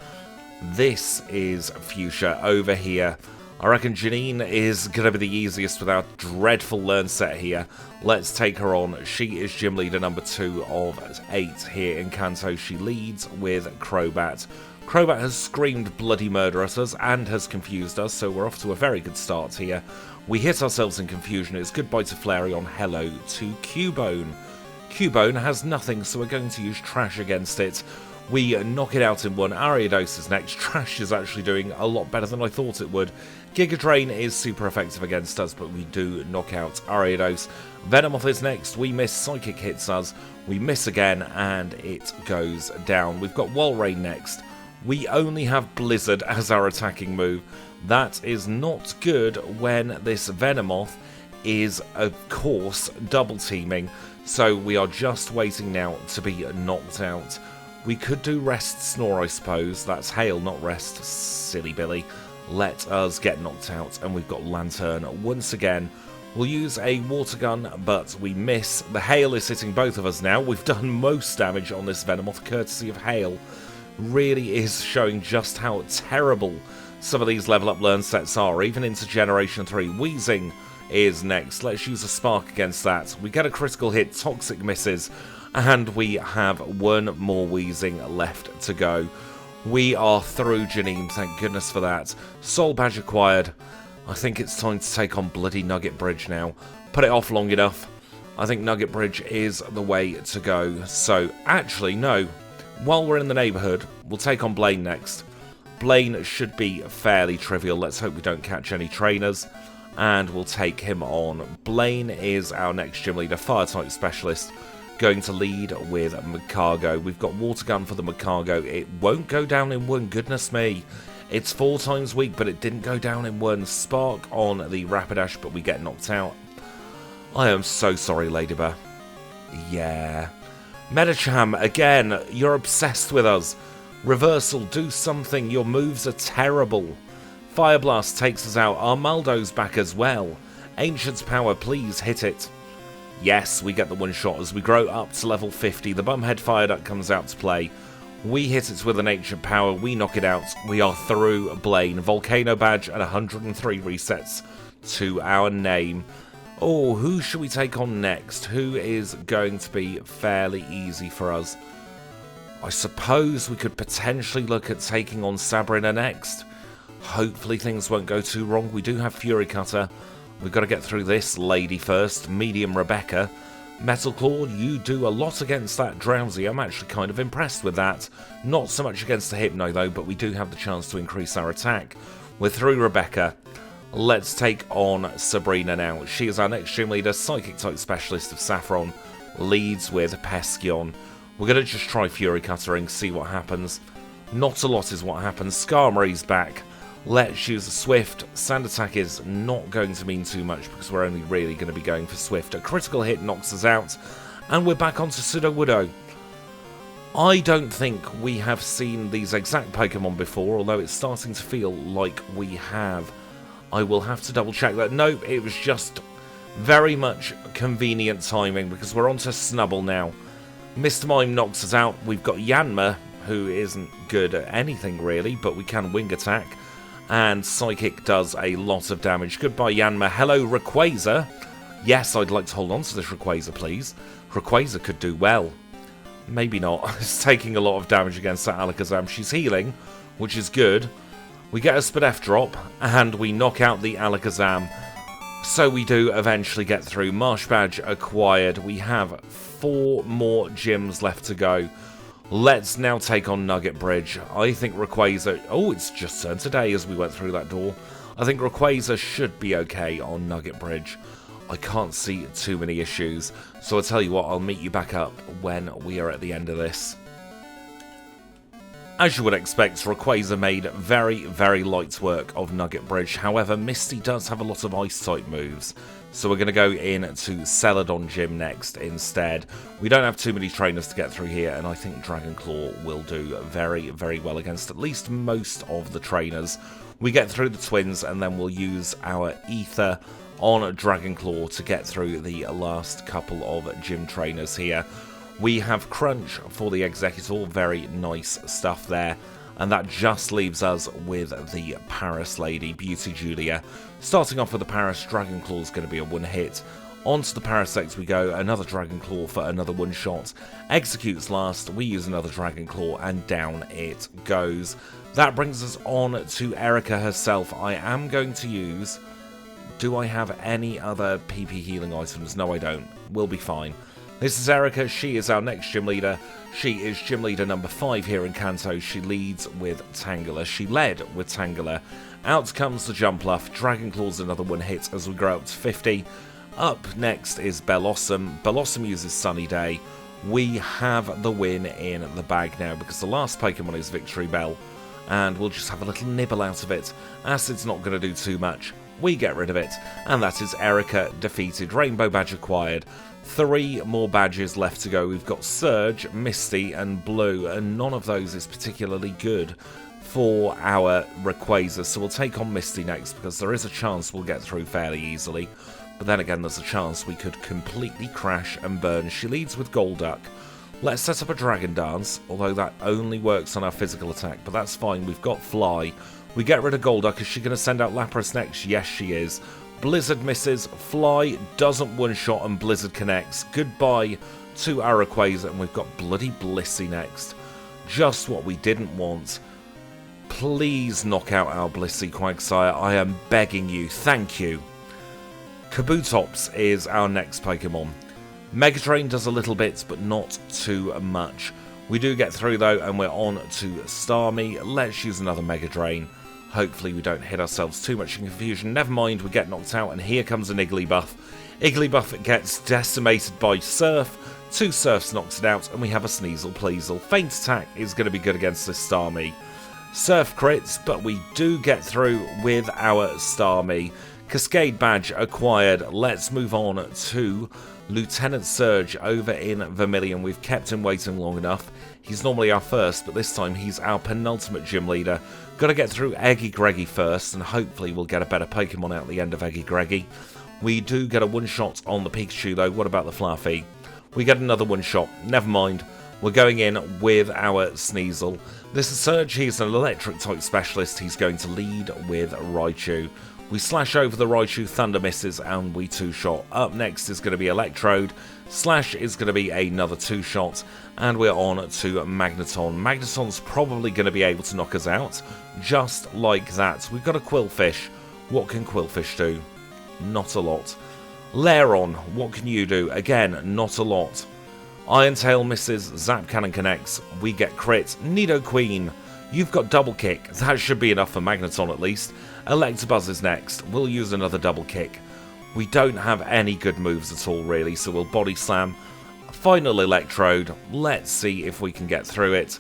Speaker 1: This is Fuchsia over here. I reckon Janine is going to be the easiest with our dreadful learn set here. Let's take her on. She is gym leader number 2 of 8 here in Kanto. She leads with Crobat. Crobat has screamed bloody murder at us and has confused us, so we're off to a very good start here. We hit ourselves in Confusion. It's goodbye to Flareon, hello to Cubone. Cubone has nothing, so we're going to use Trash against it. We knock it out in 1. Ariados is next. Trash is actually doing a lot better than I thought it would. Giga Drain is super effective against us, but we do knock out Ariados. Venomoth is next. We miss. Psychic hits us. We miss again, and it goes down. We've got Walrein next. We only have Blizzard as our attacking move. That is not good when this Venomoth is, of course, double teaming. So we are just waiting now to be knocked out. We could do rest snore, I suppose. That's hail, not rest. Silly Billy. Let us get knocked out, and we've got Lantern once again. We'll use a water gun, but we miss. The hail is hitting both of us now. We've done most damage on this Venomoth, courtesy of hail. Really is showing just how terrible some of these level up learn sets are, even into Generation 3. Wheezing is next. Let's use a Spark against that. We get a critical hit, Toxic misses, and we have one more Wheezing left to go. We are through Janine, thank goodness for that. Soul Badge acquired. I think it's time to take on bloody Nugget Bridge now. Put it off long enough. I think Nugget Bridge is the way to go. So, actually, no. While we're in the neighbourhood, we'll take on Blaine next. Blaine should be fairly trivial. Let's hope we don't catch any trainers. And we'll take him on. Blaine is our next gym leader, Fire-type specialist. Going to lead with Macargo. We've got Water Gun for the Macargo. It won't go down in one, goodness me. It's 4 times weak, but it didn't go down in one. Spark on the Rapidash, but we get knocked out. I am so sorry, Ladybird. Yeah. Medicham, again, you're obsessed with us. Reversal, do something. Your moves are terrible. Fire Blast takes us out. Armaldo's back as well. Ancient's Power, please hit it. Yes, we get the one shot as we grow up to level 50. The Bumhead Fire Duck comes out to play. We hit it with an Ancient Power. We knock it out. We are through Blaine. Volcano Badge and 103 resets to our name. Oh, who should we take on next? Who is going to be fairly easy for us? I suppose we could potentially look at taking on Sabrina next. Hopefully things won't go too wrong. We do have Fury Cutter. We've got to get through this lady first. Medium Rebecca. Metal Claw, you do a lot against that Drowsy. I'm actually kind of impressed with that. Not so much against the Hypno though, but we do have the chance to increase our attack. We're through Rebecca. Let's take on Sabrina now. She is our next gym leader, Psychic type specialist of Saffron. Leads with Pescion. We're going to just try Fury Cuttering, see what happens. Not a lot is what happens. Skarmory's back. Let's use a Swift. Sand Attack is not going to mean too much because we're only really going to be going for Swift. A critical hit knocks us out, and we're back onto Sudowoodo. I don't think we have seen these exact Pokemon before, although it's starting to feel like we have. I will have to double check that. No, it was just very much convenient timing because we're onto Snubble now. Mr. Mime knocks us out. We've got Yanma, who isn't good at anything really, but we can Wing Attack. And Psychic does a lot of damage. Goodbye, Yanma. Hello, Rayquaza. Yes, I'd like to hold on to this Rayquaza, please. Rayquaza could do well. Maybe not. It's taking a lot of damage against that Alakazam. She's healing, which is good. We get a Spadef drop, and we knock out the Alakazam. So we do eventually get through. Marsh Badge acquired. We have 4 more gyms left to go. Let's now take on Nugget Bridge. I think Rayquaza... Oh, it's just turned today as we went through that door. I think Rayquaza should be okay on Nugget Bridge. I can't see too many issues. So I'll tell you what, I'll meet you back up when we are at the end of this. As you would expect, Rayquaza made very, very light work of Nugget Bridge. However, Misty does have a lot of Ice-type moves. So we're going to go in to Celadon Gym next instead. We don't have too many trainers to get through here, and I think Dragon Claw will do very, very well against at least most of the trainers. We get through the twins, and then we'll use our Ether on Dragon Claw to get through the last couple of gym trainers here. We have Crunch for the Executor, very nice stuff there. And that just leaves us with the Paris lady, Beauty Julia. Starting off with the Paris, Dragon Claw is going to be a one hit. Onto the Parasect we go, another Dragon Claw for another one shot. Executes last, we use another Dragon Claw, and down it goes. That brings us on to Erica herself. I am going to use... Do I have any other PP healing items? No, I don't. We'll be fine. This is Erica. She is our next gym leader. She is gym leader number 5 here in Kanto. She leads with Tangela. She led with Tangela. Out comes the Jumpluff. Dragon Claw's another one hit as we grow up to 50. Up next is Bellossom. Bellossom uses Sunny Day. We have the win in the bag now because the last Pokemon is Victory Bell. And we'll just have a little nibble out of it. Acid's not going to do too much. we get rid of it, and that is Erica defeated. Rainbow badge acquired. 3 more badges left to go. We've got Surge, Misty, and Blue, and none of those is particularly good for our Rayquaza, so we'll take on Misty next, because there is a chance we'll get through fairly easily, but then again there's a chance we could completely crash and burn. She leads with Golduck. Let's set up a Dragon Dance, although that only works on our physical attack, but that's fine. We've got Fly. We get rid of Golduck. Is she going to send out Lapras next? Yes, she is. Blizzard misses. Fly doesn't one-shot, and Blizzard connects. Goodbye to our Rayquaza, and we've got bloody Blissey next. Just what we didn't want. Please knock out our Blissey, Quagsire. I am begging you. Thank you. Kabutops is our next Pokemon. Mega Drain does a little bit, but not too much. We do get through though, and we're on to Starmie. Let's use another Mega Drain. Hopefully we don't hit ourselves too much in confusion. Never mind, we get knocked out, and here comes an Igglybuff. Igglybuff gets decimated by Surf. 2 Surfs knocks it out, and we have a Sneasel Pleasel. Feint Attack is going to be good against this Starmie. Surf crits, but we do get through with our Starmie. Cascade badge acquired. Let's move on to Lieutenant Surge over in Vermilion. We've kept him waiting long enough. He's normally our first, but this time he's our penultimate gym leader. Got to get through Eggy Greggy first, and hopefully we'll get a better Pokemon out the end of Eggy Greggy. We do get a one-shot on the Pikachu though. What about the Fluffy? We get another one-shot. Never mind. We're going in with our Sneasel. This is Surge. He's an electric type specialist. He's going to lead with Raichu. We slash over the Raichu, Thunder misses, and we 2-shot. Up next is going to be Electrode. Slash is going to be another 2-shot, and we're on to Magneton. Magneton's probably going to be able to knock us out, just like that. We've got a Quillfish. What can Quillfish do? Not a lot. Lairon, what can you do? Again, not a lot. Iron Tail misses, Zap Cannon connects, we get crit. Nidoqueen, you've got Double Kick. That should be enough for Magneton at least. Electabuzz is next. We'll use another Double Kick. We don't have any good moves at all really, so we'll Body Slam. Final Electrode. Let's see if we can get through it.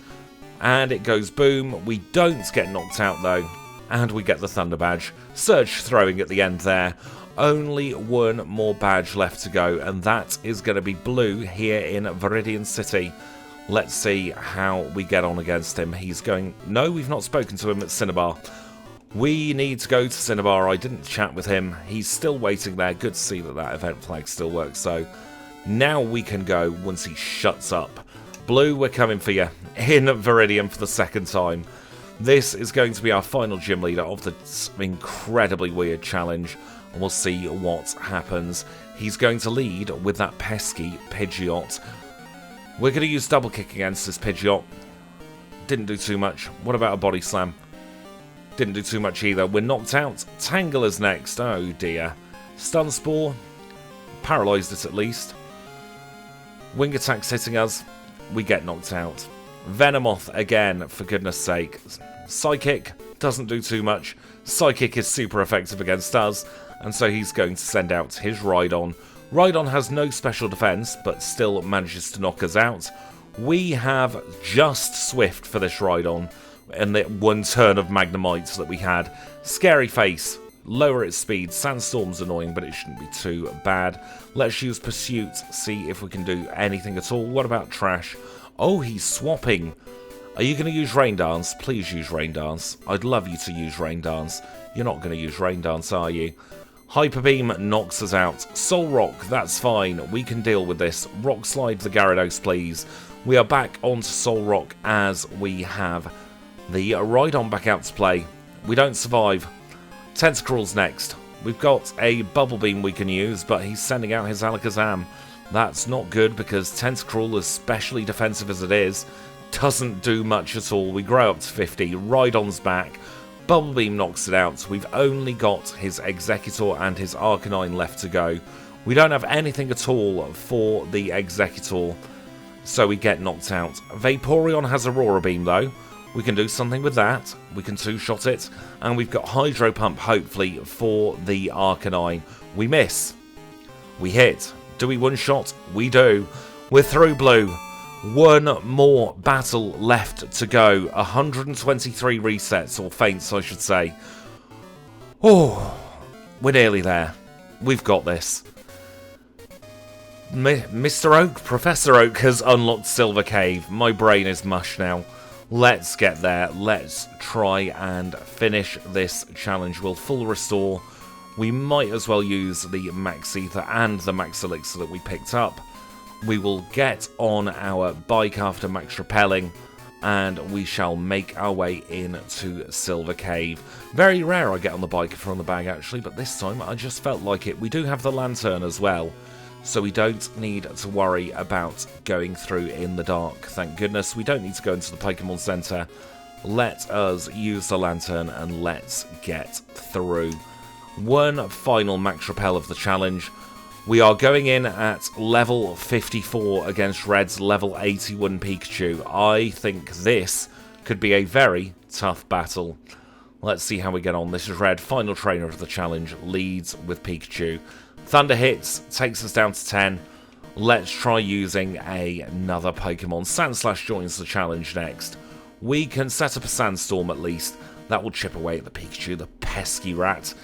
Speaker 1: And it goes boom. We don't get knocked out though. And we get the Thunder Badge. Surge throwing at the end there. Only 1 more badge left to go, and that is going to be Blue here in Viridian City. Let's see how we get on against him. He's going... No, we've not spoken to him at Cinnabar. We need to go to Cinnabar. I didn't chat with him. He's still waiting there. Good to see that that event flag still works. So now we can go once he shuts up. Blue, we're coming for you in Viridian for the 2nd time. This is going to be our final gym leader of the incredibly weird challenge. And we'll see what happens. He's going to lead with that pesky Pidgeot. We're going to use Double Kick against this Pidgeot. Didn't do too much. What about a Body Slam? Didn't do too much either. We're knocked out. Tangela's next. Oh dear. Stun Spore. Paralysed it at least. Wing Attack's hitting us. We get knocked out. Venomoth again, for goodness sake. Psychic doesn't do too much. Psychic is super effective against us, and so he's going to send out his Rhydon. Rhydon has no special defense, but still manages to knock us out. We have just Swift for this Rhydon, and the 1 turn of Magnemite that we had. Scary Face, lower its speed. Sandstorm's annoying, but it shouldn't be too bad. Let's use Pursuit, see if we can do anything at all. What about Trash? Oh, he's swapping. Are you going to use Rain Dance? Please use Rain Dance. I'd love you to use Rain Dance. You're not going to use Rain Dance, are you? Hyper Beam knocks us out. Soul Rock, that's fine. We can deal with this. Rock Slide the Gyarados, please. We are back onto Soul Rock as we have the Rhydon back out to play. We don't survive. Tentacruel's next. We've got a Bubble Beam we can use, but he's sending out his Alakazam. That's not good because Tentacruel, as specially defensive as it is, doesn't do much at all. We grow up to 50. Rhydon's back. Bubble Beam knocks it out. We've only got his Executor and his Arcanine left to go. We don't have anything at all for the Executor, so we get knocked out. Vaporeon has Aurora Beam though. We can do something with that. We can 2-shot it. And we've got Hydro Pump, hopefully, for the Arcanine. We miss. We hit. Do we 1-shot? We do. We're through Blue. 1 more battle left to go. 123 resets, or feints, I should say. Oh, We're nearly there. We've got this. Mr. Oak, Professor Oak has unlocked Silver Cave. My brain is mush now. Let's get there. Let's try and finish this challenge. We'll full restore. We might as well use the Max Ether and the Max Elixir that we picked up. We will get on our bike after Max Repelling, and we shall make our way into Silver Cave. Very rare I get on the bike from the bag actually, but this time I just felt like it. We do have the lantern as well, so we don't need to worry about going through in the dark. Thank goodness we don't need to go into the Pokémon Center. Let us use the lantern and let's get through. One final Max Repel of the challenge. We are going in at level 54 against Red's level 81 Pikachu. I think this could be a very tough battle. Let's see how we get on. This is Red, final trainer of the challenge, leads with Pikachu. Thunder hits, takes us down to 10. Let's try using another Pokemon. Sandslash joins the challenge next. We can set up a Sandstorm at least. That will chip away at the Pikachu, the pesky rat.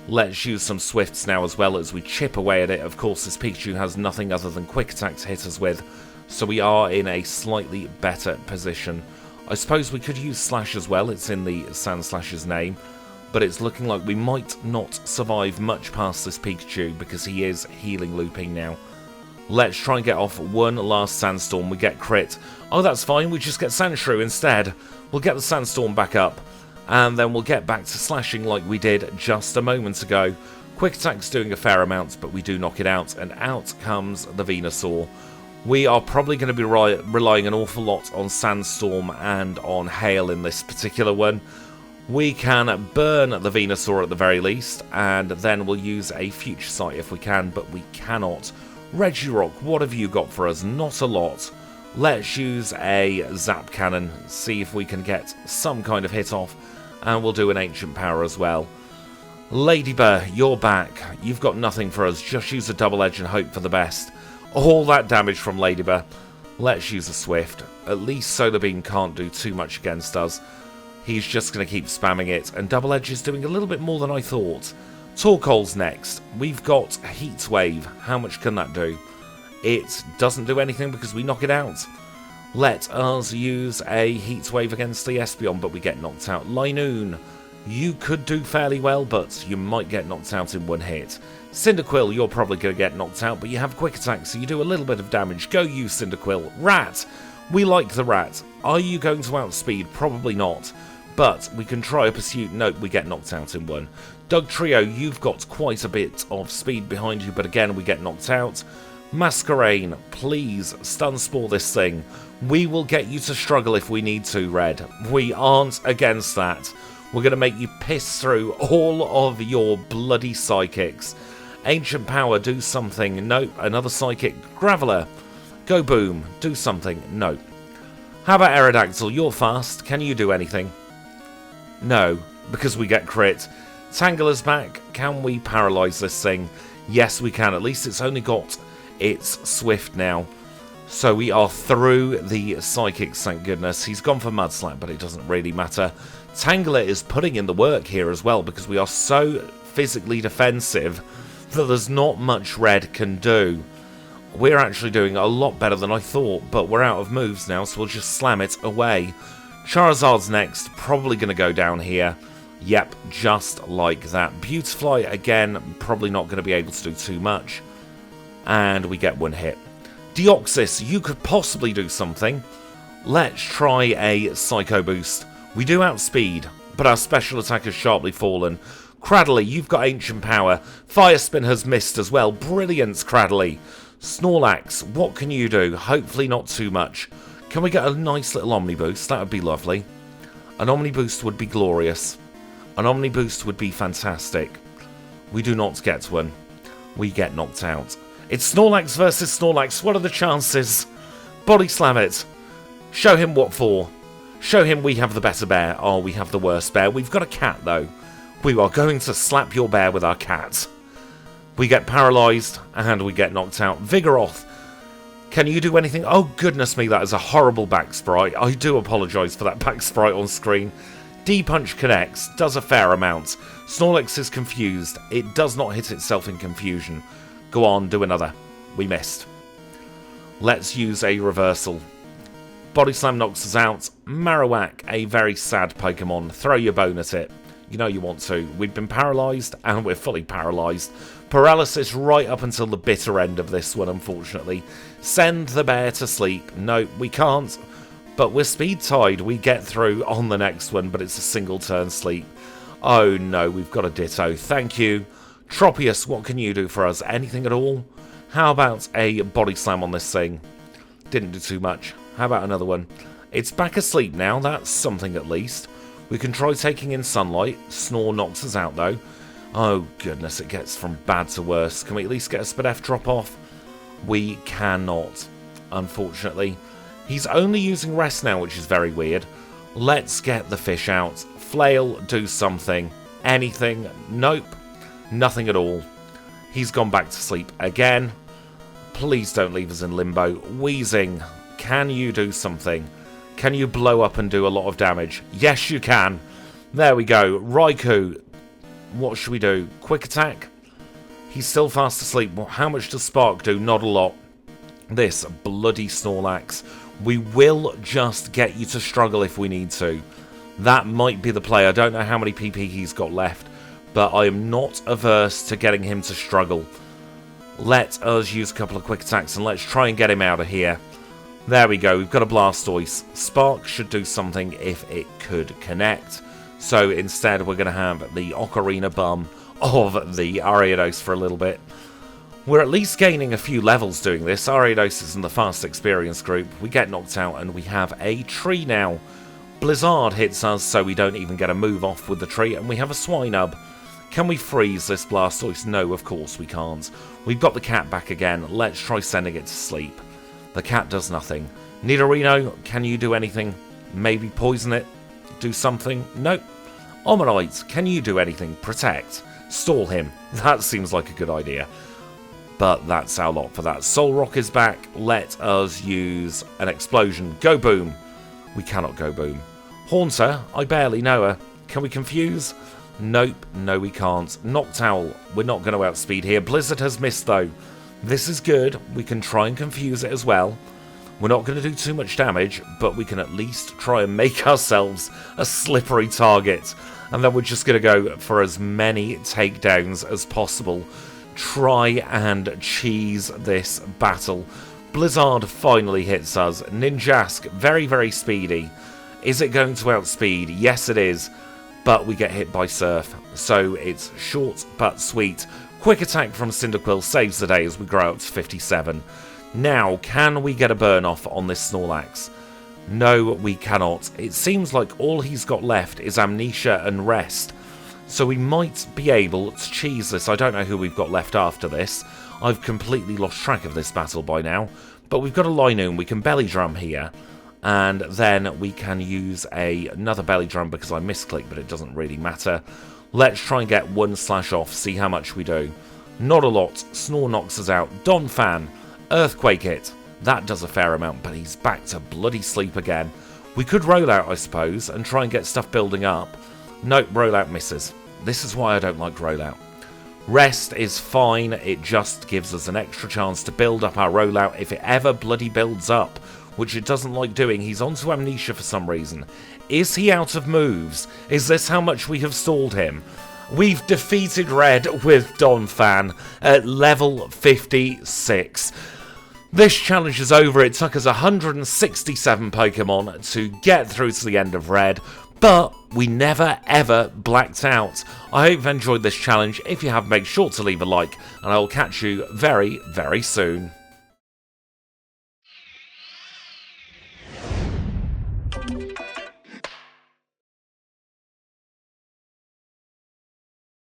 Speaker 1: Let's use some Swifts now as well as we chip away at it. Of course, this Pikachu has nothing other than Quick Attack to hit us with, so we are in a slightly better position. I suppose we could use Slash as well. It's in the Sandslash's name. But it's looking like we might not survive much past this Pikachu because he is healing looping now. Let's try and get off one last Sandstorm. We get crit. Oh, that's fine. We just get Sandshrew instead. We'll get the Sandstorm back up. And then we'll get back to slashing like we did just a moment ago. Quick Attack's doing a fair amount, but we do knock it out. And out comes the Venusaur. We are probably going to be relying an awful lot on Sandstorm and on Hail in this particular one. We can burn the Venusaur at the very least, and then we'll use a Future Sight if we can, but we cannot. Regirock, what have you got for us? Not a lot. Let's use a Zap Cannon, see if we can get some kind of hit off, and we'll do an Ancient Power as well. Ladybird, you're back. You've got nothing for us, just use a Double Edge and hope for the best. All that damage from Ladybird. Let's use a Swift. At least Solar Beam can't do too much against us. He's just going to keep spamming it, and Double Edge is doing a little bit more than I thought. Torkoal's next. We've got Heat Wave. How much can that do? It doesn't do anything because we knock it out. Let us use a Heat Wave against the Espeon, but we get knocked out. Linoon, you could do fairly well, but you might get knocked out in one hit. Cyndaquil, you're probably going to get knocked out, but you have Quick Attack, so you do a little bit of damage. Go you, Cyndaquil. Rat, we like the Rat. Are you going to outspeed? Probably not. But we can try a Pursuit. Nope, we get knocked out in one. Dugtrio, you've got quite a bit of speed behind you, but again, we get knocked out. Masquerain, please Stun Spore this thing. We will get you to struggle if we need to, Red. We aren't against that. We're going to make you piss through all of your bloody Psychics. Ancient Power, do something. Nope, another Psychic. Graveler, go boom, do something. Nope. How about Aerodactyl? You're fast. Can you do anything? No, because we get crit. Tangela's back. Can we paralyze this thing? Yes, we can. At least it's only got its Swift now. So we are through the Psychics, thank goodness. He's gone for Mudslap, but it doesn't really matter. Tangela is putting in the work here as well, because we are so physically defensive that there's not much Red can do. We're actually doing a lot better than I thought, but we're out of moves now, so we'll just slam it away. Charizard's next, probably going to go down here. Yep, just like that. Beautifly, again, probably not going to be able to do too much. And we get one hit. Deoxys, you could possibly do something. Let's try a Psycho Boost. We do outspeed, but our special attack has sharply fallen. Cradley, you've got Ancient Power. Fire Spin has missed as well. Brilliant, Cradley. Snorlax, what can you do? Hopefully not too much. Can we get a nice little Omni Boost? That would be lovely. An Omni Boost would be glorious. An Omni Boost would be fantastic. We do not get one. We get knocked out. It's Snorlax versus Snorlax. What are the chances? Body slam it. Show him what for. Show him we have the better bear. Oh, we have the worst bear. We've got a cat, though. We are going to slap your bear with our cat. We get paralyzed, and we get knocked out. Vigoroth, can you do anything? Oh, goodness me, that is a horrible back sprite. I do apologise for that back sprite on screen. D-Punch connects, does a fair amount. Snorlax is confused. It does not hit itself in confusion. Go on, do another. We missed. Let's use a reversal. Body Slam knocks us out. Marowak, a very sad Pokemon. Throw your bone at it. You know you want to. We've been paralysed, and we're fully paralysed. Paralysis right up until the bitter end of this one, unfortunately. Send the bear to sleep. No, we can't. But we're speed tied. We get through on the next one, but it's a single turn sleep. Oh no, we've got a Ditto. Thank you. Tropius, what can you do for us? Anything at all? How about a Body Slam on this thing? Didn't do too much. How about another one? It's back asleep now. That's something at least. We can try taking in Sunlight. Snore knocks us out though. Oh goodness, it gets from bad to worse. Can we at least get a Spadef drop off? We cannot, unfortunately. He's only using Rest now, which is very weird. Let's get the fish out. Flail, do something. Anything? Nope. Nothing at all. He's gone back to sleep again. Please don't leave us in limbo. Wheezing, can you do something? Can you blow up and do a lot of damage? Yes, you can. There we go. Raikou, what should we do? Quick attack? He's still fast asleep. How much does Spark do? Not a lot. This bloody Snorlax. We will just get you to struggle if we need to. That might be the play. I don't know how many PP he's got left, but I am not averse to getting him to struggle. Let us use a couple of quick attacks and let's try and get him out of here. There we go. We've got a Blastoise. Spark should do something if it could connect. So instead we're going to have the Ocarina Bum of the Ariados for a little bit. We're at least gaining a few levels doing this. Ariados is in the fast experience group. We get knocked out and we have a tree now. Blizzard hits us so we don't even get a move off with the tree, and we have a Swinub. Can we freeze this Blastoise? No, of course we can't. We've got the cat back again. Let's try sending it to sleep. The cat does nothing. Nidorino, can you do anything? Maybe poison it? Do something? Nope. Omanyte, can you do anything? Protect. Stall him. That seems like a good idea. But that's our lot for that. Solrock is back. Let us use an explosion. Go boom. We cannot go boom. Haunter, I barely know her. Can we confuse? Nope, no we can't. Noctowl, we're not going to outspeed here. Blizzard has missed though. This is good. We can try and confuse it as well. We're not going to do too much damage, but we can at least try and make ourselves a slippery target. And then we're just going to go for as many takedowns as possible. Try and cheese this battle. Blizzard finally hits us. Ninjask, very, very speedy. Is it going to outspeed? Yes, it is. But we get hit by Surf. So it's short but sweet. Quick attack from Cyndaquil saves the day as we grow up to 57. Now, can we get a burn off on this Snorlax? No, we cannot. It seems like all he's got left is Amnesia and Rest. So we might be able to cheese this. I don't know who we've got left after this. I've completely lost track of this battle by now. But we've got a Linoon. We can Belly Drum here. And then we can use another Belly Drum because I misclicked, but it doesn't really matter. Let's try and get one slash off, see how much we do. Not a lot. Snore knocks us out. Donphan, Earthquake Hit. That does a fair amount, but he's back to bloody sleep again. We could roll out, I suppose, and try and get stuff building up. Nope, rollout misses. This is why I don't like rollout. Rest is fine, it just gives us an extra chance to build up our rollout if it ever bloody builds up, which it doesn't like doing. He's onto Amnesia for some reason. Is he out of moves? Is this how much we have stalled him? We've defeated Red with Donphan at level 56. This challenge is over. It took us 167 Pokemon to get through to the end of Red, but we never ever blacked out. I hope you've enjoyed this challenge. If you have, make sure to leave a like, and I will catch you very, very soon.